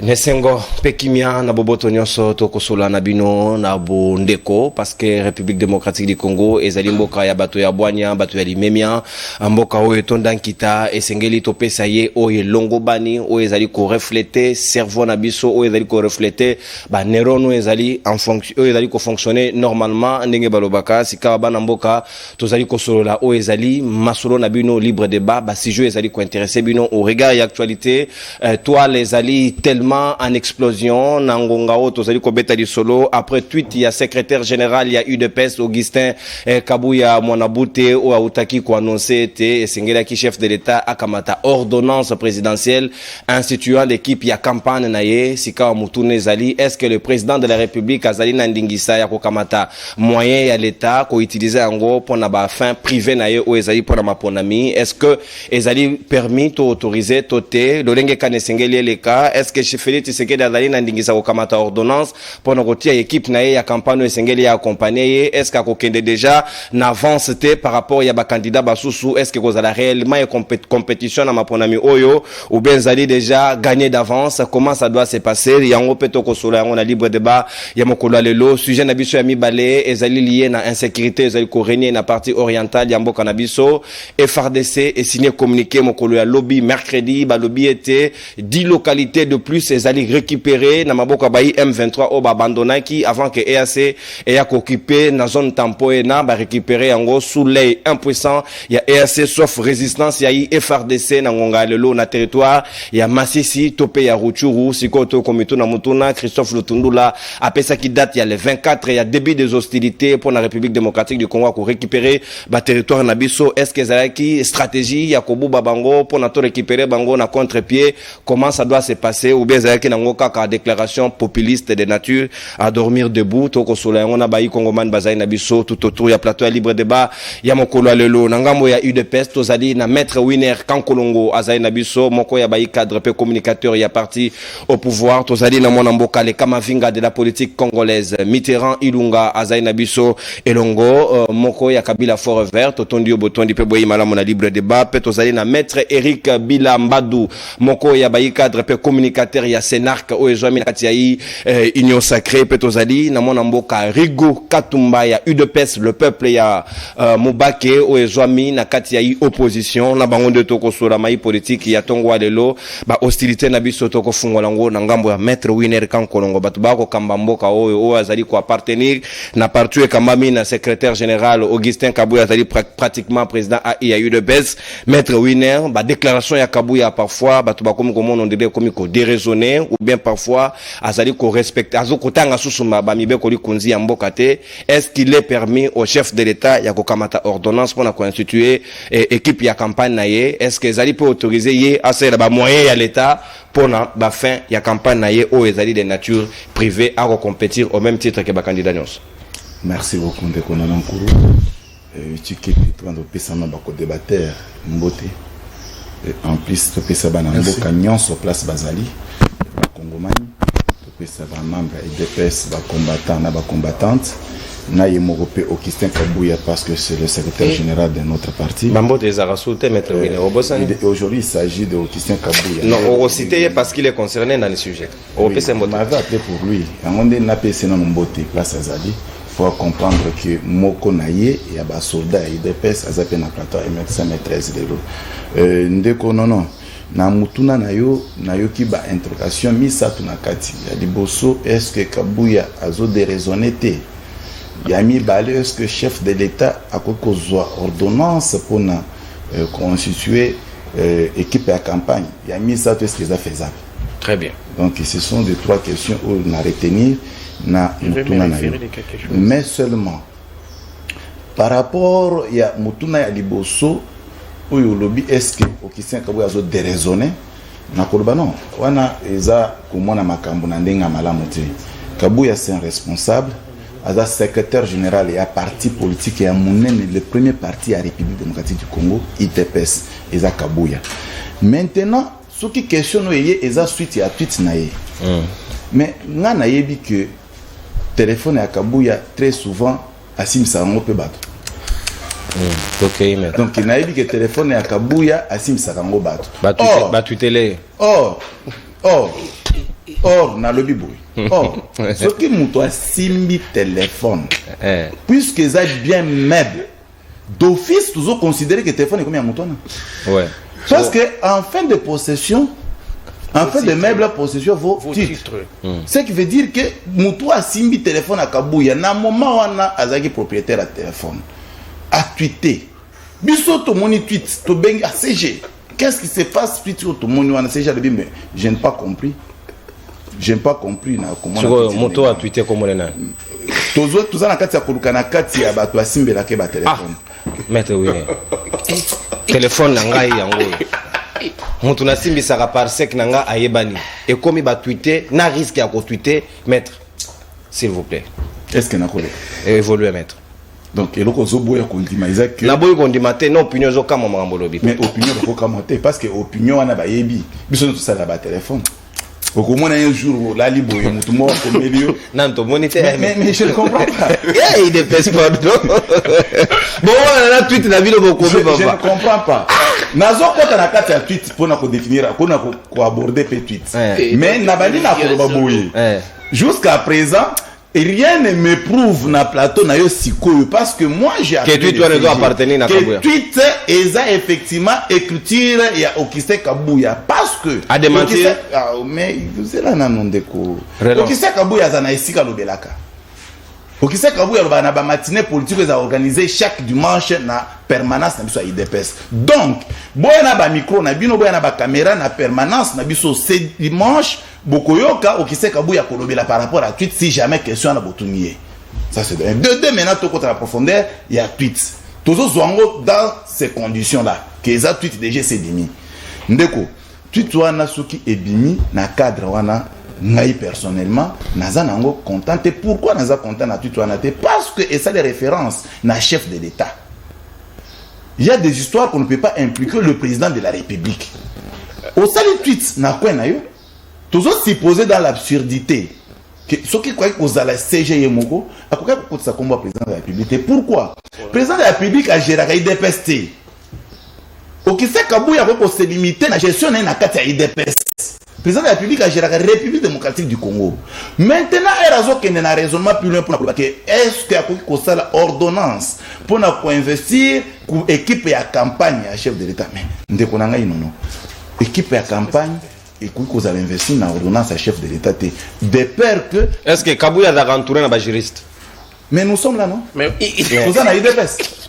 Nesengo pekimia na boboto nyonso tokosola na bino na bondeko parce que République démocratique du Congo ezali mboka ya bato ya bwanya bato ya limemia mboka oyo tondankita esengeli topesa ye oyo longo bani oyo ezali ko refléter cerveau na biso oyo ezali ko refléter ba neurones ezali en fonction oyo ezali ko fonctionner normalement ndenge balobaka sika bana mboka tozali kosolola oyo ezali masolo na bino libre débat ba sujet ezali ko intéresser bino au regard et actualité toi les ali tellement en explosion nangonga oto zali ko beta di solo après tweet il y a secrétaire général il y a UDPS Augustin Kabuya Mwanabute ou autaki ko annoncer te sengela ki chef de l'état akamata ordonnance présidentielle instituant l'équipe ya campagne naye sika mutune zali. Est-ce que le président de la République azali nandingisa ya ko kamata moyen ya l'état ko utiliser ango pour na ba fin privé naye ou ezali pour na maponami? Est-ce que ezali permis to autoriser toté lolenge kanesengeli le cas? Est-ce que Félix Tshisekedi azali nandingisa ko kamata ordonnance pour nokotia équipe naye ya campagne esengeli ya accompagner? Est-ce que kokende déjà n'avance te par rapport ya ba candidat basusu? Est-ce que kozala réellement une compétition na maponami oyo ou bien zali déjà gagné d'avance? Comment ça doit se passer? Yango peto kosola yango na libre débat ya mokolo lelo sujet na biso ya mibale ezali lié na insécurité ezali ko régner na partie orientale ya mboka na biso. FRDC est signé communiqué mokolo ya lobby mercredi ba lobby était 10 localités de plus ezali récupéré na maboka bayi M23 o abandonnaki avant que EAC ait occupé na zone tampo na ba récupérer yango sous l'œil impuissant ya EAC sauf résistance ya FRDC na ngonga lelo na territoire ya Masisi topé ya Ruchuru sikoto komito na mutuna. Christophe Lutundula apesa ki date ya le 24 ya début des hostilités pour la République démocratique du Congo pour récupérer ba territoire na biso. Est-ce que zalaki stratégie ya kobuba bango pour na to récupérer bango na contre-pied? Comment ça doit se passer? Ou bien zalaki na ngoka ka déclaration populiste de nature à dormir debout toko sola ngona bayi kongoman bazai na biso tout autour ya plateau ya libre débat ya mokolo lelo na ngambo ya UDPS tozali na maître Winner Kankolongo azai na biso moko ya bayi cadre pe communicateur ya parti au pouvoir tozali na mwana mboka le kamavinga de la politique congolaise Mitterrand Ilunga azai na biso elongo moko ya Kabila Fort Vert totondi obotondi pe boyi malamu na libre débat pe tozali na maître Eric Bilambadu moko ya bayi cadre pe communicateur ya Senark o ezwami kati ya union sacrée pe tozali na mwana mboka Rigo Katumba ya UDPS le peuple ya Mubake o ezwami na kati ya opposition na bango de toko sola mai politique ya tongwa lelo ba hostilité na biso toko fungola ngo na ngambo ya maître Winner Kankolongo batu bako kamba mboka o azali ko appartenir na parti e kambami na secrétaire général Augustin Kabuya azali pratiquement président ya UDPS. Maître Winner ba déclaration ya Kabuya parfois batu bako komo on dirait comme ko déraisonner ou bien parfois azali ko respecter azoko tanga susuma ba mibe ko likunzi ya mboka te. Est-ce qu'il est permis au chef de l'état ya ko kamata ordonnance pour na constituer équipe ya campagne naye? Est-ce que ezali peut autoriser ye à faire ba moyen ya l'état pour na ba fin ya campagne naye o ezali de nature privée à compétir au même titre que ba candidat nyonso? Merci beaucoup de konana nkuru tu qui toi de pesana ba ko débatteur mbote en plus to pesa bana mboka nyonso place bazali ba kongomani to pesa ba membre EDPS ba combattant na ba combattante na yemorope Augustin Kabuya parce que c'est le secrétaire général de notre parti. Mambo des Arasouté maître Winner Obosani. Aujourd'hui il s'agit de Augustin Kabuya. Non, on cité parce qu'il est concerné dans le sujet. On peut s'emboter. On m'avait appelé pour lui. On a payé non mbote place azali. Faut comprendre que moko naye ya ba soldat EDPS azape na plateau M5 maîtresse de l'eau. Ndeko non na mutuna nayo ki ba interrogation misatu na kati ya liboso. Est-ce que Kabuya azo déraisonner te? Yami balé est-ce que chef de l'état a kozwa ordonnance pour na constituer équipe à campagne? Yami ça est-ce que ça faisable? Très bien. Donc ce sont des trois questions où on a retenir na mutuna nayo. Mais seulement par rapport ya mutuna ya liboso où le lobby est-ce que Augustin Kabuya azo déraisonner na koloba non wana eza komona makambo na ndenga malamu te. Kabuya c'est un responsable Aza secrétaire général et à parti politique et à le premier parti à République démocratique du Congo, ITPS, Eza Kabuya. Maintenant, ce qui questionne Eza suite à tweet naïe. Mais nga naïe que téléphone à Kabuya très souvent Asim Sarango peut battre. Donc il naïe que téléphone à Kabuya Asim Sarango battre. Battu télé. Oh. Or, na lobby boy. Or, ce qui mouto a simbi téléphone, puisque ça est bien meuble, d'office, toujours considéré que le téléphone est comme un mouton. Ouais. Parce que en fin de possession, en fin de meuble possession, vos titres. Ce qui veut dire que mouton a simbi téléphone à Kabouya. Na moment où on a azaki propriétaire à téléphone, a tweeté. Biso to moni tweet, to beng a CG. Qu'est-ce qui se passe tweet to moni wana CG de mais je n'ai pas compris. Je n'ai pas compris na comment moto a tweeté comme on est. Tout ça na kati ya koluka na kati ya bato asimbela ke ba téléphone. Maître oui. Téléphone na ngai yango. Moto na simbisaka par sec na nga ayebani. Et comme ba tweeter na risque ya ko tweeter maître. S'il vous plaît. Est-ce que na kole évoluer maître. Donc eloko zo boya kondima Isaac. Na boya kondima te na opinion zo kama mambo lobi. Mais opinion ko kama te parce que opinion wana ba yebi. Biso tout ça na ba téléphone. Au moins un jour là libre et mutu mo ko melio non to monite mais je ne comprends pas. Il ne pèse pas non. Bon on a tweet na bilo ko je ne comprends pas. Nazo ko na kati ya tweet pour na ko définir pour na ko aborder pe tweet mais na bali na ko ba boye jusqu'à présent rien ne me prouve na plateau na yo sikoyo parce que moi j'ai que tweet doit appartenir na Kabouya. Que tweet eza effectivement écriture ya Okise Kabouya parce que a démentir mais vous là na ndeko Okise Kabouya za na esika lobelaka. Okise Kabouya loba na ba matinée politique eza organisé chaque dimanche na permanence na biso IDPS. Donc boya na ba micro na bino boya na ba caméra na permanence na biso ce dimanche bokoyoka Okise Kabouya kolobela par rapport à tweet si jamais question na botunye. Ça c'est de maintenant to contre la profondeur il y a tweet. Tozo zwango dans ces conditions là que ça tweet déjà c'est demi. Ndeko tweet wana soki ebimi na cadre wana ngai personnellement naza nango content. Et pourquoi naza content na tweet wana te parce que et ça les références na chef de l'État. Il y a des histoires qu'on ne peut pas impliquer le président de la République. Au sali tweet na quoi na yo toujours supposé dans l'absurdité que ce qui croit que la CGE moko a quoi que ça combat président de la République. Pourquoi président de la République a géré IDPS. Okise Kabouya ko se limiter na gestion na kati ya IDPS. Président de la République a géré la République démocratique du Congo. Maintenant erazo kende na raisonnement plus loin pour que est-ce que akoki ko sala ordonnance pour na ko investir ku équipe ya campagne ya chef de l'État mais ndeko na ngai non équipe ya campagne et qu'on a investi dans l'ordonnance à chef de l'État de peur que est-ce que Kabouya a entouré un juriste mais nous sommes là non mais vous en avez des pestes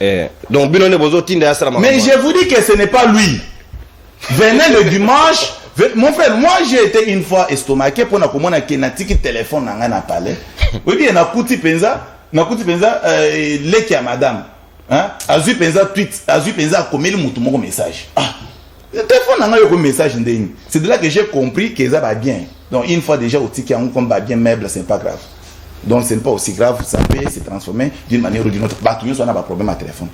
donc mais je vous dis que ce n'est pas lui venez le dimanche mon frère moi j'ai été une fois estomaqué pour na komona kenatiki téléphone na na palais oui bien na kuti penza leki ya madame hein azui penza tweet azui penza komeli mutu moko message le téléphone n'a pas message. C'est de là que j'ai compris que ça va bien. Donc une fois déjà au ticket comme va bien meuble, c'est pas grave. Donc c'est pas aussi grave, ça peut se transformer d'une manière ou d'une autre. Bah tout le monde a un problème à téléphone.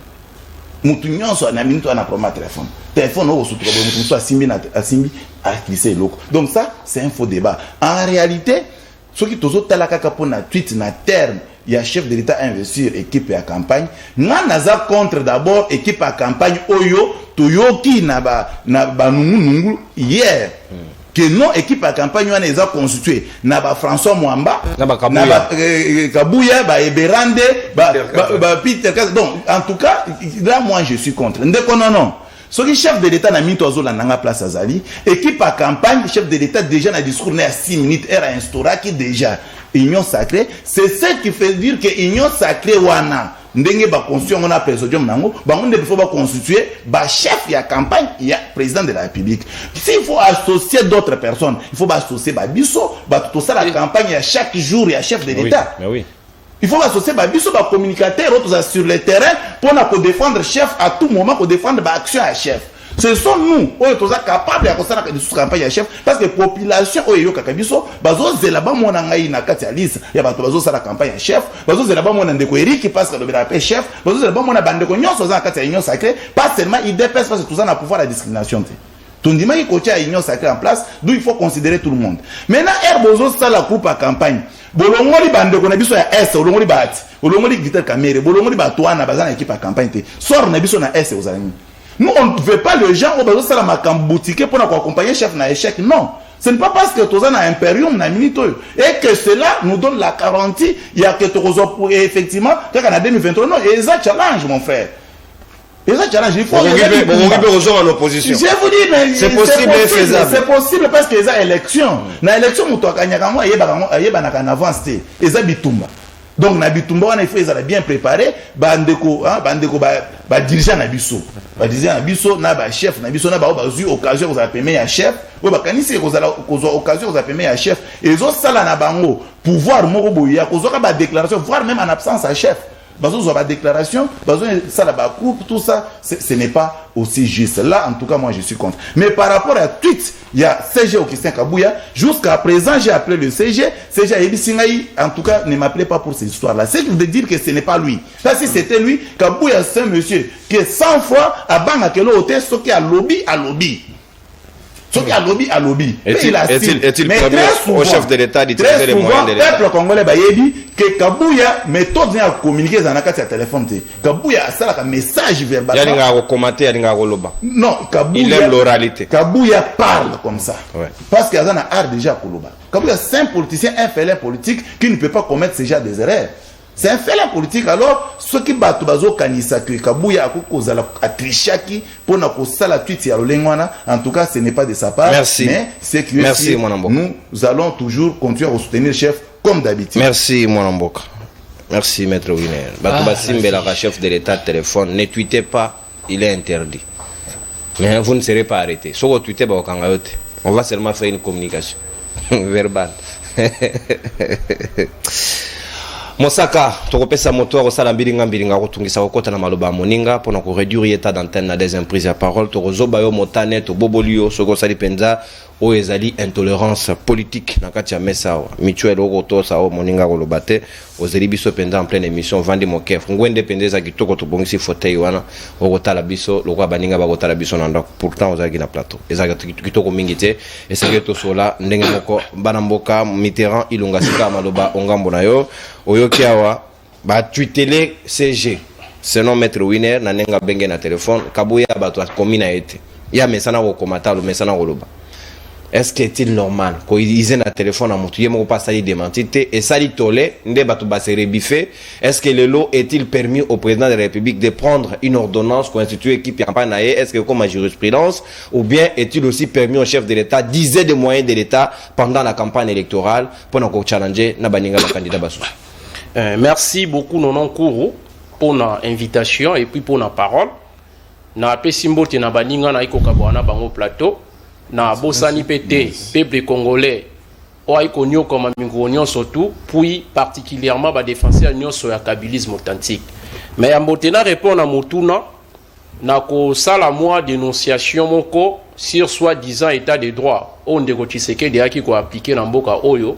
Moutounion soit na minute on a problème à téléphone. Téléphone au sous problème, moutounion soit simbi à glisser loco. Donc ça c'est un faux débat. En réalité, ce qui toujours talaka pour na tweet na terme. Il y a chef de l'État à investir équipe à campagne. Naza contre d'abord équipe à campagne Oyo Toyoki naba nungu hier. Que non équipe à campagne on les a constitué naba François Mwamba naba Kabouya ba Eberande ba Peter. Donc en tout cas là moi je suis contre. Ndeko non. Ce qui chef de l'État n'a mis toizo la nanga place Azali équipe à campagne chef de l'État déjà na discours né à 6 minutes era instaura qui déjà union sacrée, c'est ce qui fait dire que union sacrée wana ndenge ba constitution on a présidium nango ba on faut ba constituer ba chef ya campagne ya président de la République. S'il faut associer d'autres personnes, il faut ba associer ba biso ba tout ça la campagne ya chaque jour ya chef de l'État. Mais oui. Il faut associer ba biso ba communicateur autres sur le terrain pour na ko défendre chef à tout moment ko défendre ba action à chef. Ce sont nous, on est capables de faire des campagnes à chef parce que la population, on est capable bazo zelaba mona ngai na kati ya liste ya bato bazo sala campagne à chef bazo zelaba mona ndeko Eric parce que le BRP chef bazo zelaba mona bandeko nyonso za kati ya union sacrée pas seulement IDPS parce que tout ça n'a pouvoir la discrimination. Tondima qui coach à union sacrée en place, d'où il faut considérer tout le monde. Maintenant bozo sala groupe à campagne bolongoli bandeko na biso ya S bolongoli bati bolongoli Guiter Kamere bolongoli batwana bazana équipe à campagne te sort na biso na S aux amis. Nous, on ne veut pas les gens au besoin de la boutique pour accompagner chef na échec. Non. Ce n'est pas parce que tu as un impérium et que cela nous donne la garantie, il y a que tu as effectivement, en 2023, non, et ça challenge, mon frère. Et ça challenge, il faut... en opposition. Je vous dis, mais c'est possible et faisable. C'est possible parce qu'il y a élection. Dans l'élection, il y a un avance, et ça bitumba. Donc na bitumba il faut être bien préparé bandeko dirigeant na biso na ba chef na biso na ba occasion za payer ya chef ou ba kanisi ko occasion za payer ya chef et zo sala na bango pouvoir moko boya ko zo ba déclaration voire même en absence à chef bazo ba déclaration bazo sala ba groupe tout ça ce n'est pas aussi juste. Là en tout cas moi je suis contre. Mais par rapport à tweet, il y a CG au Christian Kabouya, jusqu'à présent j'ai appelé le CG Ebisingaï, en tout cas ne m'appelez pas pour ces histoires là. C'est de dire que ce n'est pas lui. Là si c'était lui, Kabouya c'est un monsieur qui est 100 fois à Bangakelo hôtel ce qui a lobby à lobby. Ce qui a lobby. Est-il promis au chef de l'État d'utiliser les moyens de l'État? Le peuple congolais dit que Kabouya méthode à communiquer dans la carte de téléphone. Kabouya a ça un message verbal. Non, Kabouya. Il aime l'oralité. Kabouya parle comme ça. Ouais. Parce qu'il y a un art déjà Koloba. Kabouya c'est un politicien, un félin politique qui ne peut pas commettre ce genre des erreurs. C'est un fait la politique. Alors, ceux qui battent bazo kanisa que Kabouya a trichaki pour na kosa la tweet ya lolengwana, en tout cas, ce n'est pas de sa part. Merci. Mais c'est que merci, nous allons toujours continuer à soutenir le chef comme d'habitude. Merci, mon Amboka. Merci, Maître Winer. Batouba chef de l'État de téléphone, ne tweetez pas, il est interdit. Mais vous ne serez pas arrêté. Si vous tweetez, on va seulement faire une communication verbale. Mosaka, tokopesa moto osala mbilinga kotungisa kokota na maloba moninga pona ko réduire état d'antenne na des prises à parole tokozoba yo motane to bobolio soko sali penza o ezali intolérance politique na kati ya mesa wa mutuel okoto sa o moninga ko lobate ozeli biso penza en pleine émission vandi mokef ngwende pendeza kitoko to bongisi fauteuil wana okotala biso lokwa baninga bakotala biso na ndako pourtant ozali na plateau ezaka kitoko mingi te esenge to sola ndenge moko bana mboka Mitterrand ilunga sika maloba ongambo na yo oyoki awa ba tweetele CG sinon Maître Winer na nenga benge na téléphone Kabouya bato komina ete ya mesana ko komata lo mesana ko loba. Est-ce que est-il normal ko ize na téléphone à mutu yemo pas sali démentité et sali tolé nde bato ba se rebifé? Est-ce que le lot est-il permis au président de la République de prendre une ordonnance constituée qui campagne naé? Est-ce que comme ma jurisprudence ou bien est-il aussi permis au chef de l'État d'user des moyens de l'État pendant la campagne électorale pour nous challenger na baninga ba candidat basu? Merci beaucoup Nonon Kourou pour l'invitation et puis pour la parole. Na pesimbo te na baninga na iko kabwana bango plateau na bosani pété peuple congolais o iko nyoko ma mingonyo surtout puis particulièrement ba défenseur nyonso ya kabilisme authentique. Mais ambotena répond na motuna na ko sala moi dénonciation moko sur soi-disant état de droit onde ko Tshisekedi aki ko appliquer na mboka oyo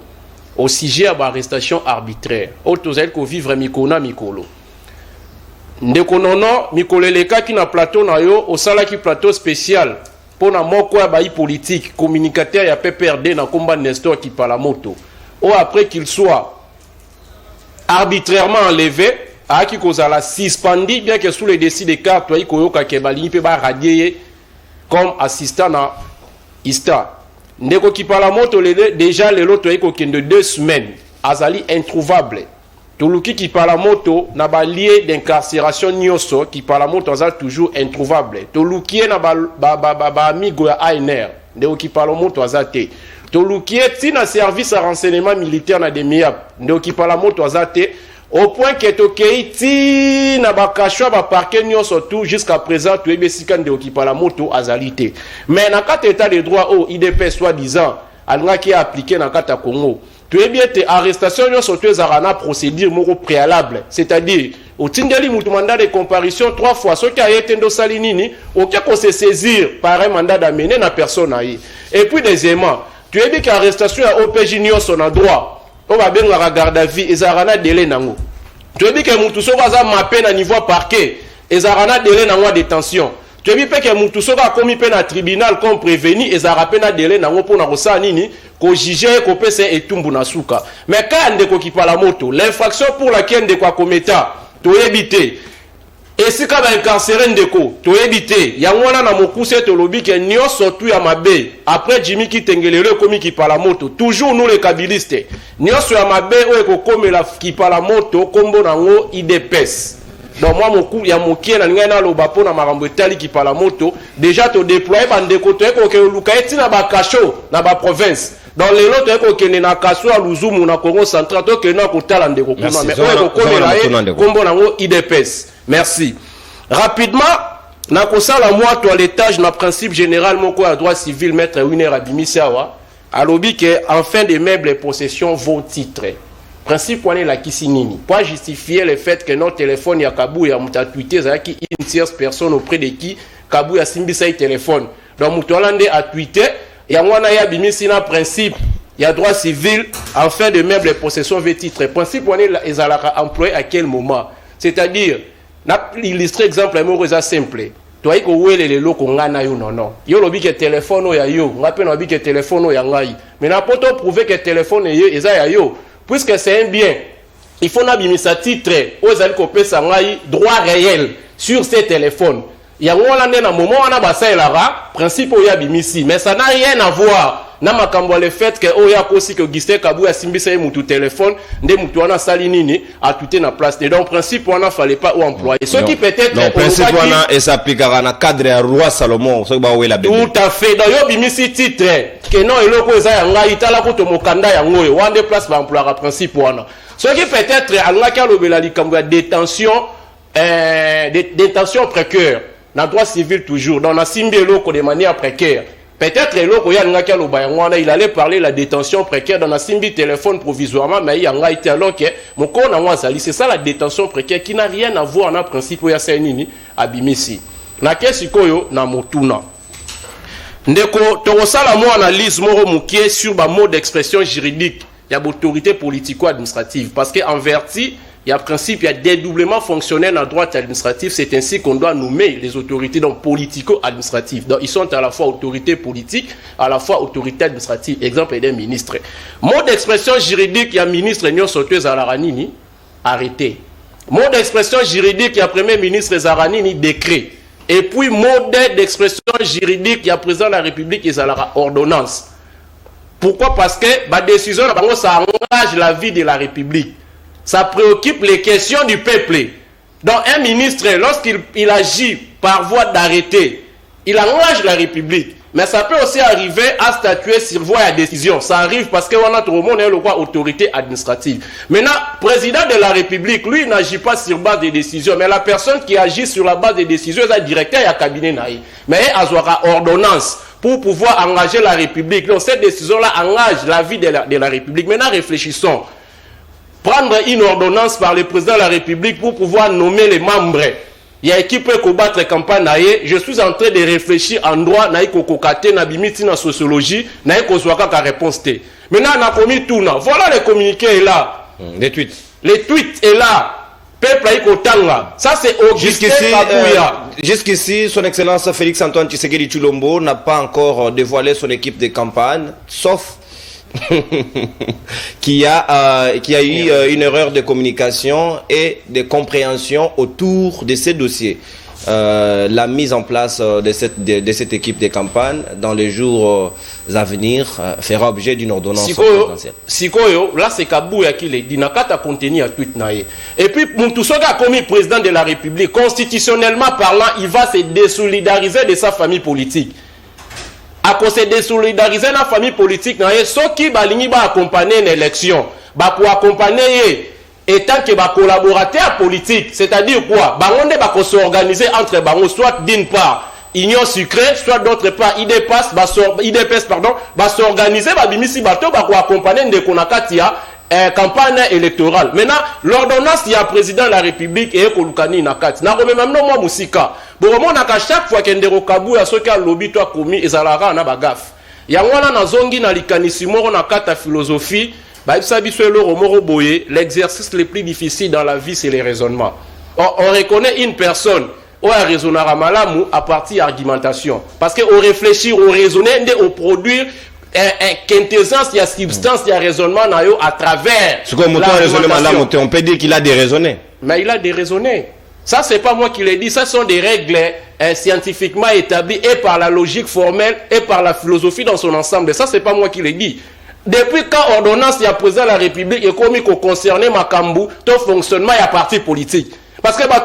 au sujet à l'arrestation arbitraire. Autozel ko vivre mikona mikolo. Ndeko nono mikolo leka ki na plateau na yo au sala ki plateau spécial pour na moko ya baï politique communicateur ya PPRD na combat Nestor qui parle moto. Ou après qu'il soit arbitrairement enlevé, a ki kozala suspendu bien que sous les décisions de carte toi ko yoka ke bali pe ba radier comme assistant na ISTA. Ndeko qui parle moto déjà le lot eko kende 2 semaines azali introuvable. Toluki qui parle moto na ba lié d'incarcération nyoso qui parle moto azali toujours introuvable. Toluki na ba amigo ya ANR ndeko qui parle moto azate. Toluki ti na service à renseignement militaire na demiap ndeko qui parle moto azate au point que tokei ti na ba kashwa ba parquet nyoso tout jusqu'à présent tu ebesika ndeko qui parle moto azalité. Mais na kata état de droit au IDP soi-disant alunga qui a appliqué na kata Congo. Tu es bien tes arrestations surtout zarana procédure moko préalable, c'est-à-dire au tindeli mutu mandat de comparution 3 fois ce qui a été ndo salinini auquel qu'on se saisir par un mandat d'amener na personne aïe. Et puis deuxièmement, tu es bien qu'arrestation à OPJ nyoso na droit. On va bien la garde à vie et zarana délai nango. Tu es bien que mutu so baza mappé na niveau parquet et zarana délai nango détention. Tu as vu que mutu so ka komi pe na tribunal comme prévenu et zarapé na délai nango pour na kosa nini ko juger ko pese etumbu na suka. Mais quand ndeko ki pala moto, l'infraction pour laquelle ndeko kometa to éviter Et si quand même incarcéré ndeko, tu évité, yangwana na mokuse te lobi ke nyo sotu ya mabe. Après Jimmy Kitengelele komi ki pala moto, toujours nous les kabilistes. Nyo so ya mabe o eko komi la ki pala moto kombo nango IDPS. Donc moi moku ya mokie na ngana loba po na marambo etali ki pala moto, déjà to déployer bandeko to eko ke luka eti na ba kasho na ba province. Dans les lots eko kene na kaso à Luzumu na Congo central to ke na ko tala ndeko kuna mais o eko komi la kombo nango IDPS. Merci. Rapidement, na kosala moi toilettage na principe général moko à droit civil maître Winer Abimisawa alobi que en fin de meubles et possessions vos titres. Principe wane la kisinini. Pour justifier le fait que notre téléphone ya Kabou ya muta tweeté za ki une tierce personne auprès de qui Kabou ya simbisa téléphone. Donc mutolande a tweeté ya wana ya bimisi na principe ya droit civil en fin de meubles et possessions vos titres. Principe wane la ezalaka employé à quel moment? C'est-à-dire n'a illustré exemple un simple. Toi ko wele le loko ngana yo non. Yo lobi ke téléphone ya yo, ngape no bi ke téléphone ya ngai. Mais n'a pas prouver que téléphone yo eza ya yo. Puisque c'est un bien, il faut n'abimisa titre aux alcopes sangai droit réel sur ces téléphones. Il y a un moment où on a basé là, principe ya bimisi, mais ça n'a rien à voir. Na makambo le fait que oya kosi que Augustin Kabou a simbisa mutu téléphone nde mutu wana salinini a tuté na place. Et donc principe on a fallait pas ou employer. Ce qui peut-être non principe wana et s'appliquera na cadre ya roi Salomon ce ba wela bébé. Tout à fait. Donc yo bimisi titre que non eloko eza ya ngai itala ko to mokanda ya ngoyo wande place ba employer principe wana. Ce qui peut-être anga ka lobela likambo ya détention détention précaire na droit civil toujours dans na simbi eloko de manière précaire. Peut-être il allait parler de la détention précaire dans la simbi téléphone provisoirement, mais il y a un été alors que mon corps c'est ça la détention précaire qui n'a rien à voir dans le principe où il y a Sainini à Bimisi. Na kesikoyo na motuna. Ndeko torosala mo analyse moro mukie sur ba mode d'expression juridique, il y a autorité politico-administrative parce que en vertu il y a principe, il y a dédoublement fonctionnel en droit administratif. C'est ainsi qu'on doit nommer les autorités donc politico-administratives. Donc ils sont à la fois autorités politiques, à la fois autorités administratives. Exemple des ministres. Mode d'expression juridique, il y a ministre Nyon Soto Zalaranini, arrêté. Mode d'expression juridique, il y a premier ministre Zaranini, décret. Et puis mode d'expression juridique, il y a président de la République Zalara, ordonnance. Pourquoi? Parce que la décision, ça engage la vie de la République. Ça préoccupe les questions du peuple. Donc un ministre, lorsqu'il agit par voie d'arrêté, il engage la République. Mais ça peut aussi arriver à statuer sur voie de décision. Ça arrive parce qu'on a tout le monde le droit autorité administrative. Maintenant, président de la République, lui, n'agit pas sur base des décisions. Mais la personne qui agit sur la base des décisions, c'est le directeur et le cabinet naï. Mais elle aura ordonnance pour pouvoir engager la République. Donc cette décision-là engage la vie de la République. Maintenant, réfléchissons. Prendre une ordonnance par le président de la République pour pouvoir nommer les membres. Il y a qui peut combattre la campagne. Je suis en train de réfléchir en droit, en sociologie, en réponse. Maintenant, on a commis tout. Voilà le communiqué est là. Les tweets. Les tweets est là. Peuple Aïkotanga. Ça, c'est Augustin Kabouya. Jusqu'ici, son Excellence Félix Antoine Tshisekedi Tshilombo n'a pas encore dévoilé son équipe de campagne, sauf qui a eu une erreur de communication et de compréhension autour de ces dossiers. La mise en place de cette équipe de campagne dans les jours à venir fera objet d'une ordonnance présidentielle. Sikoyo, là c'est Kabouya qui l'a dit, n'a qu'à contenir à tweet naïe. Et puis, Moutousoga a commis président de la République, constitutionnellement parlant, il va se désolidariser de sa famille politique. À cause de désolidariser la famille politique, ceux qui vont accompagner une élection, pour accompagner étant que les collaborateurs politiques, c'est-à-dire quoi? Ils vont s'organiser entre eux, soit d'une part, Union Sucrée, soit d'autre part, IDPS, va s'organiser, pour accompagner des Konakatia. Campagne électorale. Maintenant, l'ordonnance, il y a président de la République et Kolukani Nakati. N'a même non moi musika. Bon, moi naka chaque fois qu'il y a des Kabu à ceux qui a lobby toi commis et Zalara na bagaf. Il y a un na zongi na likanisi moro na kata philosophie. Bah sabi soit le romoro boye. L'exercice le plus difficile dans la vie c'est les raisonnements. On reconnaît une personne. On a raisonné à malamu à partir d'argumentation. Parce que on réfléchit, on raisonne, on produit. Quintessence, il y a substance, il y a raisonnement à travers. Ce qu'on on peut dire qu'il a déraisonné. Mais il a déraisonné. Ça, c'est pas moi qui l'ai dit. Ça sont des règles scientifiquement établies et par la logique formelle et par la philosophie dans son ensemble. Ça, c'est pas moi qui l'ai dit. Depuis quand ordonnance il y a président de la République et comme il concerne Makambu, tout fonctionnement il y a parti politique. Parce que toi,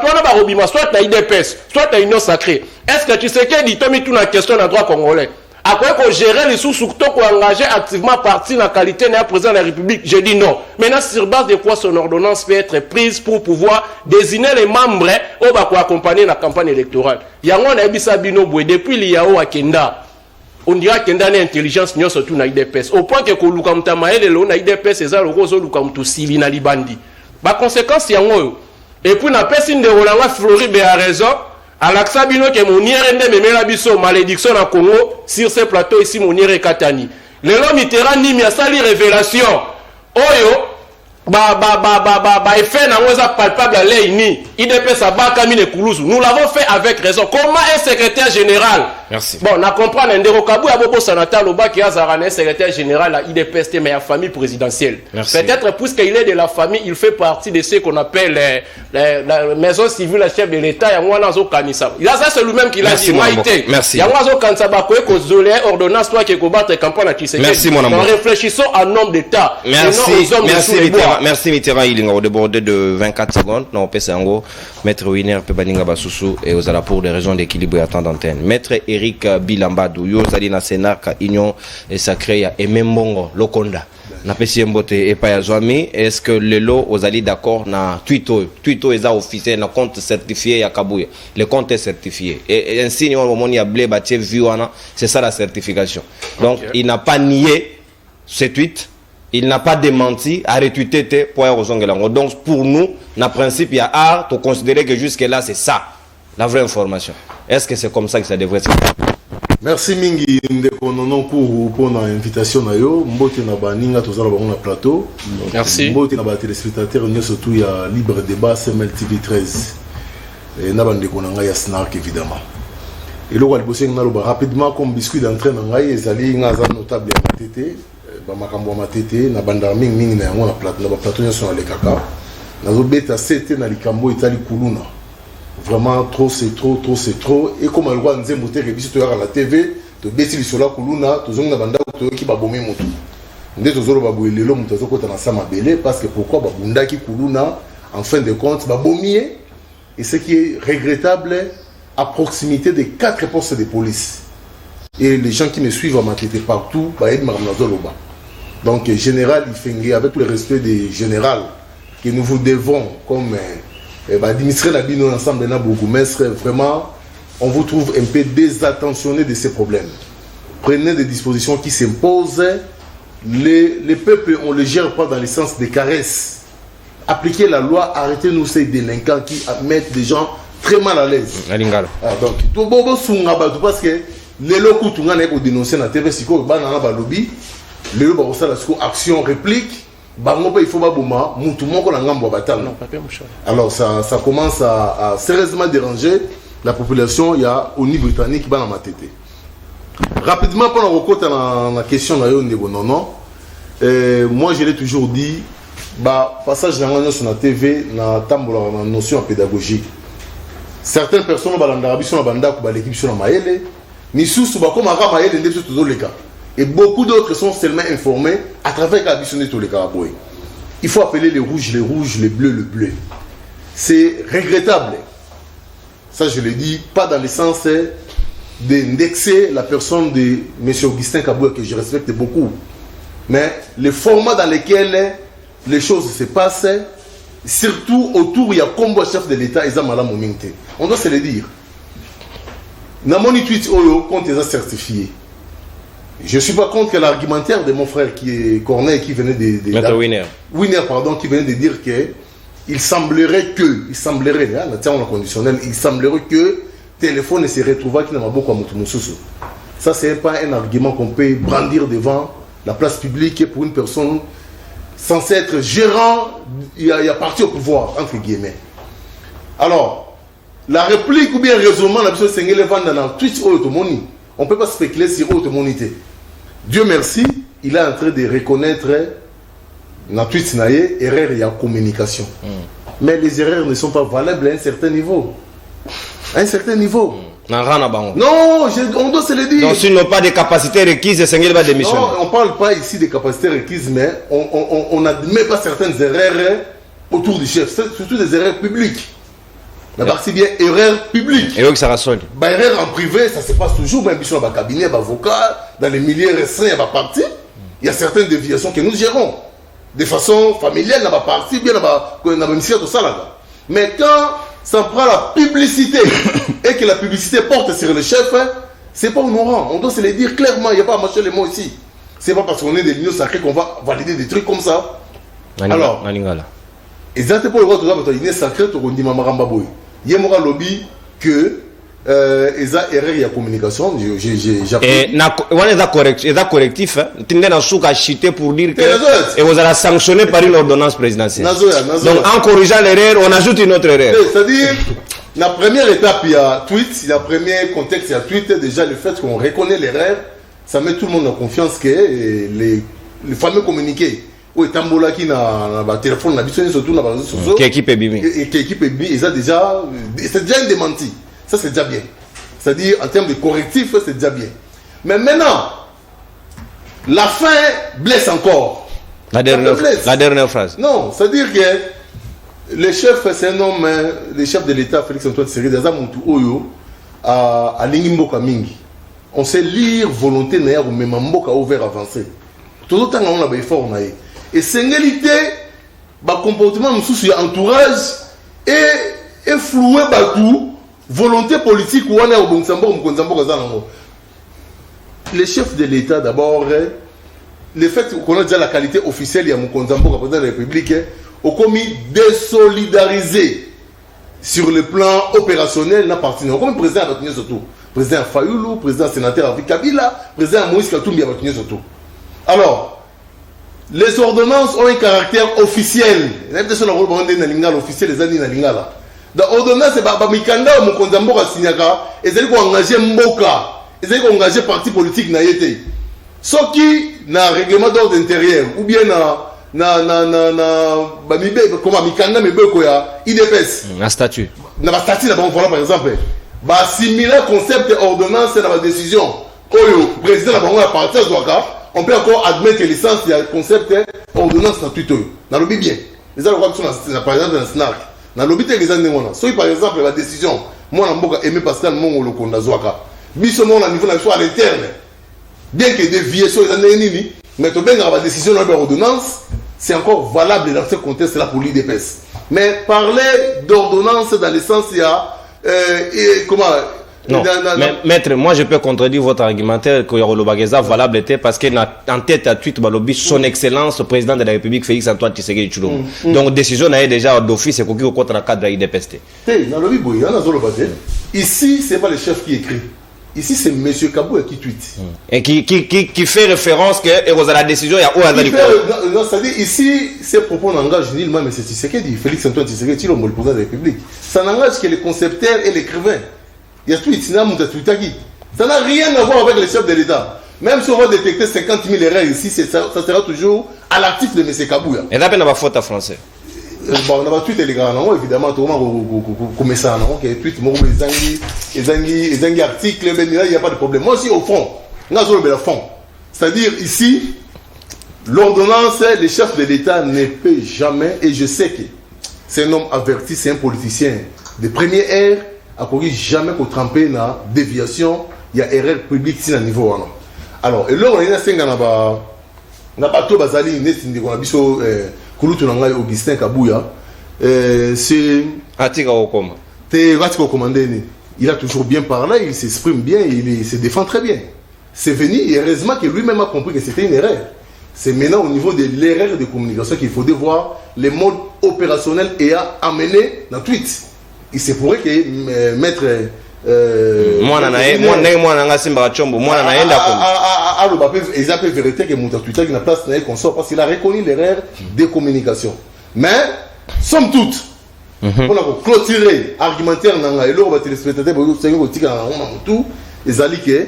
soit tu as IDPS, soit tu as Union Sacrée. Est-ce que tu sais qu'il dit, tu as mis toute la question dans le droit congolais? Après qu'on gère les sous-surtout qu'on engage activement parti dans la qualité d'un président de la République, je dis non. Maintenant, sur base de quoi son ordonnance peut être prise pour pouvoir désigner les membres qui vont accompagner la campagne électorale. Il y a un Ebisabino Boué, depuis l'IAO à Kenda, on dirait qu'il y a une intelligence surtout dans l'IDPS. Au point que Kolukamta Maël, on a IDPS, et ça, le rose, Lukamtu Sili, na Libandi. Par conséquent, il y a un. Et puis, on a personne de Roland Floride a raison. Alaksa bino ke moniere nde memela biso malédiction na Congo sur ce plateau ici moniere katani. Lelo Mitterrand ni miasali révélation. Oyo effet na ngoza palpable à l'EINI. IDPS abaka mine Koulouzou. Nous l'avons fait avec raison. Comment est secrétaire général? Merci. Bon, on a compris Ndero Kabou Abobo Sanata Loba qui a Zarane secrétaire général à IDPS mais à famille présidentielle. Peut-être puisqu'il est de la famille, il fait partie de ce qu'on appelle la maison civile, la chef de l'État. Il a ça, c'est lui-même qui l'a dit. Merci. Ordonnance toi qui combattre campagne à Tshisekedi. Merci mon amour. Réfléchissons en nombre d'États. Merci Mitterrand, il a débordé de 24 secondes. Non, Pessango, Maître Winer, Pebaninga Basusu et aux ala pour des raisons d'équilibre et attente d'antenne. Maître Eric Bilambadou, Yozali na Sénarka, Union et Sacré, et Membongo, Lokonda. Na pesi mbote et Payazwami, est-ce que le lot aux alliés d'accord na Twito est officiel, na compte certifié à Kabouya. Le compte est certifié. Et ainsi, on a blé, bâti, vuana, c'est ça la certification. Donc, il n'a pas nié ce tweet. Il n'a pas démenti à retweeter pour donc pour nous, dans le principe, il y a art de considérer que jusque-là, c'est ça, la vraie information. Est-ce que c'est comme ça que ça devrait se faire? Merci Mingi Ndekononon pour l'invitation. Mbote na baninga tozala bango na plateau. Merci. Mbote na ba téléspectateurs surtout il y a libre débat CML TV 13. Et na bande konanga ya Snark évidemment. Et le roi bosé na loba rapidement comme biscuit d'entrée na ngai ezali ngaza notable ya matete. Ba makambo matete na banda mingi na yango na plateau na ba plateau nyo sur les kaka. Nazo beta c'était na likambo itali kuluna. Vraiment trop c'est trop c'est trop et comme le roi nzembo te rebiso to à la TV to beti lisola kuluna to zonga banda to ki ba bomé moto nde to zolo ba boelelo moto zo kota na sama belé parce que pourquoi ba bunda ki kuluna en fin de compte ba bomier et ce qui est regrettable à proximité des 4 postes de police et les gens qui me suivent à ma tête partout ba aide marna zoloba donc général Ifenge avec le respect des généraux que nous vous devons comme administrer la bino ensemble de Bourgmestre, vraiment, on vous trouve un peu désattentionné de ces problèmes. Prenez des dispositions qui s'imposent. Les peuples, on ne les gère pas dans le sens des caresses. Appliquez la loi, arrêtez-nous ces délinquants qui mettent des gens très mal à l'aise. Donc, tout bon parce que les locaux, tout le monde est dénoncé dans la TV, c'est quoi, lobby, les lobbies, action, réplique. Il faut alors ça commence à sérieusement déranger la population. Il y a au niveau britannique qui va dans ma tête. Rapidement, pendant la question moi je l'ai toujours dit, passage sur la TV, na notion pédagogique. Certaines personnes l'équipe sur la maëlle, ni sous comme les cas. Et beaucoup d'autres sont seulement informés à travers la vision de tous les Carabois. Il faut appeler les rouges, les bleus, le bleu. C'est regrettable. Ça, je le dis, pas dans le sens d'indexer la personne de M. Augustin Kabouya, que je respecte beaucoup. Mais le format dans lequel les choses se passent, surtout autour, il y a combo chef de l'État, et on doit se le dire. Dans mon tweet, quand ils ont certifié. Je ne suis pas contre l'argumentaire de mon frère qui est Corneille qui venait de Winner, pardon, qui venait de dire que il semblerait que téléphone se retrouva qui n'a pas beaucoup à Moutoumoussousou. Ça c'est pas un argument qu'on peut brandir devant la place publique pour une personne censée être gérant, il y a parti au pouvoir entre guillemets. Alors la réplique ou bien le raisonnement la personne s'engage vendre dans Twitch automoni. On ne peut pas spéculer sur automonité. Dieu merci, il est en train de reconnaître dans Twitch erreur et communication. Mais les erreurs ne sont pas valables à un certain niveau. À un certain niveau. Non, on doit se le dire. Donc, s'ils n'ont pas de capacités requises, c'est va démissionner. Non, on ne parle pas ici des capacités requises, mais on n'admet pas certaines erreurs autour du chef, surtout des erreurs publiques. La partie bien erreur publique. Et oui, ça rassemble. Erreur en privé, ça se passe toujours, même dans le cabinet, avocat, dans les milieux restreints, il y a partie. Il y a certaines déviations que nous gérons. De façon familiale, dans la partie, bien dans le ministère de ça là. Mais quand ça prend la publicité et que la publicité porte sur le chef, c'est pas honorant. On doit se le dire clairement, il n'y a pas à mâcher les mots ici. C'est pas parce qu'on est des lignes sacrées qu'on va valider des trucs comme ça. Alors, exactement pour le droit de l'union sacrée, on dit Mamaramba Boy. Il y a un lobby que ils ont erreur de communication. Et on est correctif. Tu n'es pas chité pour dire que et vous allez sanctionner par une ordonnance présidentielle. Donc en corrigeant l'erreur, on ajoute une autre erreur. C'est-à-dire, la première étape, il y a tweet, le premier contexte, il y a tweet. Déjà, le fait qu'on reconnaît l'erreur, ça met tout le monde en confiance que les fameux communiqués. Où est Tambola qui n'a pas de téléphone, n'a pas surtout dans les réseaux sociaux. Qui équipe est bimé. Et qui équipe est bimé, c'est déjà un démenti. Ça, c'est déjà bien. C'est-à-dire, en termes de correctif, c'est déjà bien. Mais maintenant, la fin blesse encore. La dernière phrase. Non, c'est-à-dire que le chef, c'est un homme, le chef de l'État, Félix Antoine Tshisekedi, à Lingimboka Mingi. On sait lire volonté, ou même Mboka ouvert avancé. Tout le temps, on a des efforts. Et singalité, comportement de entourage et floué tout, volonté politique ou on est au Bonsambo. Les chefs de l'État, d'abord, le fait qu'on a déjà la qualité officielle, il y a Mkonzambo, président de la République, au commis désolidariser sur le plan opérationnel, n'a partenaire. Comme le président a retenu surtout. Président Fayoulou, président sénateur Avi Kabila, président Moïse Katoumbi a retenu surtout. Alors, les ordonnances ont un caractère officiel. Dans l'ordonnance, c'est Mikanda ou Mkonzambo a signé, et c'est engagé Mboka, et c'est engagé parti politique. Ce qui n'a règlement d'ordre intérieur, ou bien comment Mikanda Mebeko ya IDPS. Un statut. Dans la statut, voilà par exemple. Similaire concept ordonnance dans la décision. Le président a parti à Zouaka. On peut encore admettre que l'essence il y a un concept ordonnance dans Twitter. Dans le bien. Les gens qui sont par exemple dans le SNARC. Dans le bien, les gens qui par exemple la décision, moi je aimé Pascal Mongo le Zouaka. Bisson à niveau à l'interne. Bien que des déviations les années mais tout bien la décision dans l'ordonnance, c'est encore valable dans ce contexte-là pour l'IDPS. Mais parler d'ordonnance dans le sens il y a comment. Non, mais maître, moi je peux contredire votre argumentaire que Yoro Bageza valable était parce qu'en tête à tweet Balobi, son excellence, le président de la République, Félix Antoine Tshisekedi Tshilombo. Donc décision n'a déjà d'office et qu'on contre le cadre de l'IDPST. Ici, ce n'est pas le chef qui écrit. Ici, c'est M. Kabou qui tweet. Et qui fait référence que la décision, il y a où non, c'est-à-dire ici, ces propos n'engagent nullement M. Tshisekedi, Félix Antoine Tshisekedi Tshilombo, le président de la République. Ça n'engage que les concepteurs et l'écrivain. Il y a tweet, ça n'a rien à voir avec les chefs de l'État. Même si on va détecter 50 000 erreurs ici, ça sera toujours à l'actif de M. Kabouya. Et là, on a faute à français. Bon, on a tweet les gars, évidemment, tout le monde comme ça, qui tweet, les articles, il n'y a pas de problème. Moi aussi, au fond, on a le fond. C'est-à-dire, ici, l'ordonnance, les chefs de l'État ne peut jamais, et je sais que c'est un homme averti, c'est un politicien de première ère, à corriger jamais qu'on tremper dans la déviation, il y a erreur publique ici à niveau. Alors, et là, on a pas tout basali, on a biso Kouloutou Nangai Augustin Kabouya. C'est. Atika Okoma. Il a toujours bien parlé, il s'exprime bien, il se défend très bien. C'est venu, et heureusement que lui-même a compris que c'était une erreur. C'est maintenant au niveau de l'erreur de communication qu'il faut voir les modes opérationnels et à amener dans le tweet. Il se pourrait que maître moi ils appellent vérité que mon Twitter qui n'a place qu'on sort parce qu'il a reconnu l'erreur de communication. Mais somme toute, on a clôturé argumentaire dans et l'autre téléspectateur tout les alliés que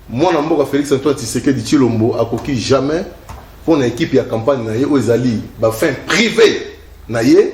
moi n'amboka Félix Antoine Tshisekedi Tshilombo a coquille jamais pour une équipe à campagne aux alliés fin privé naie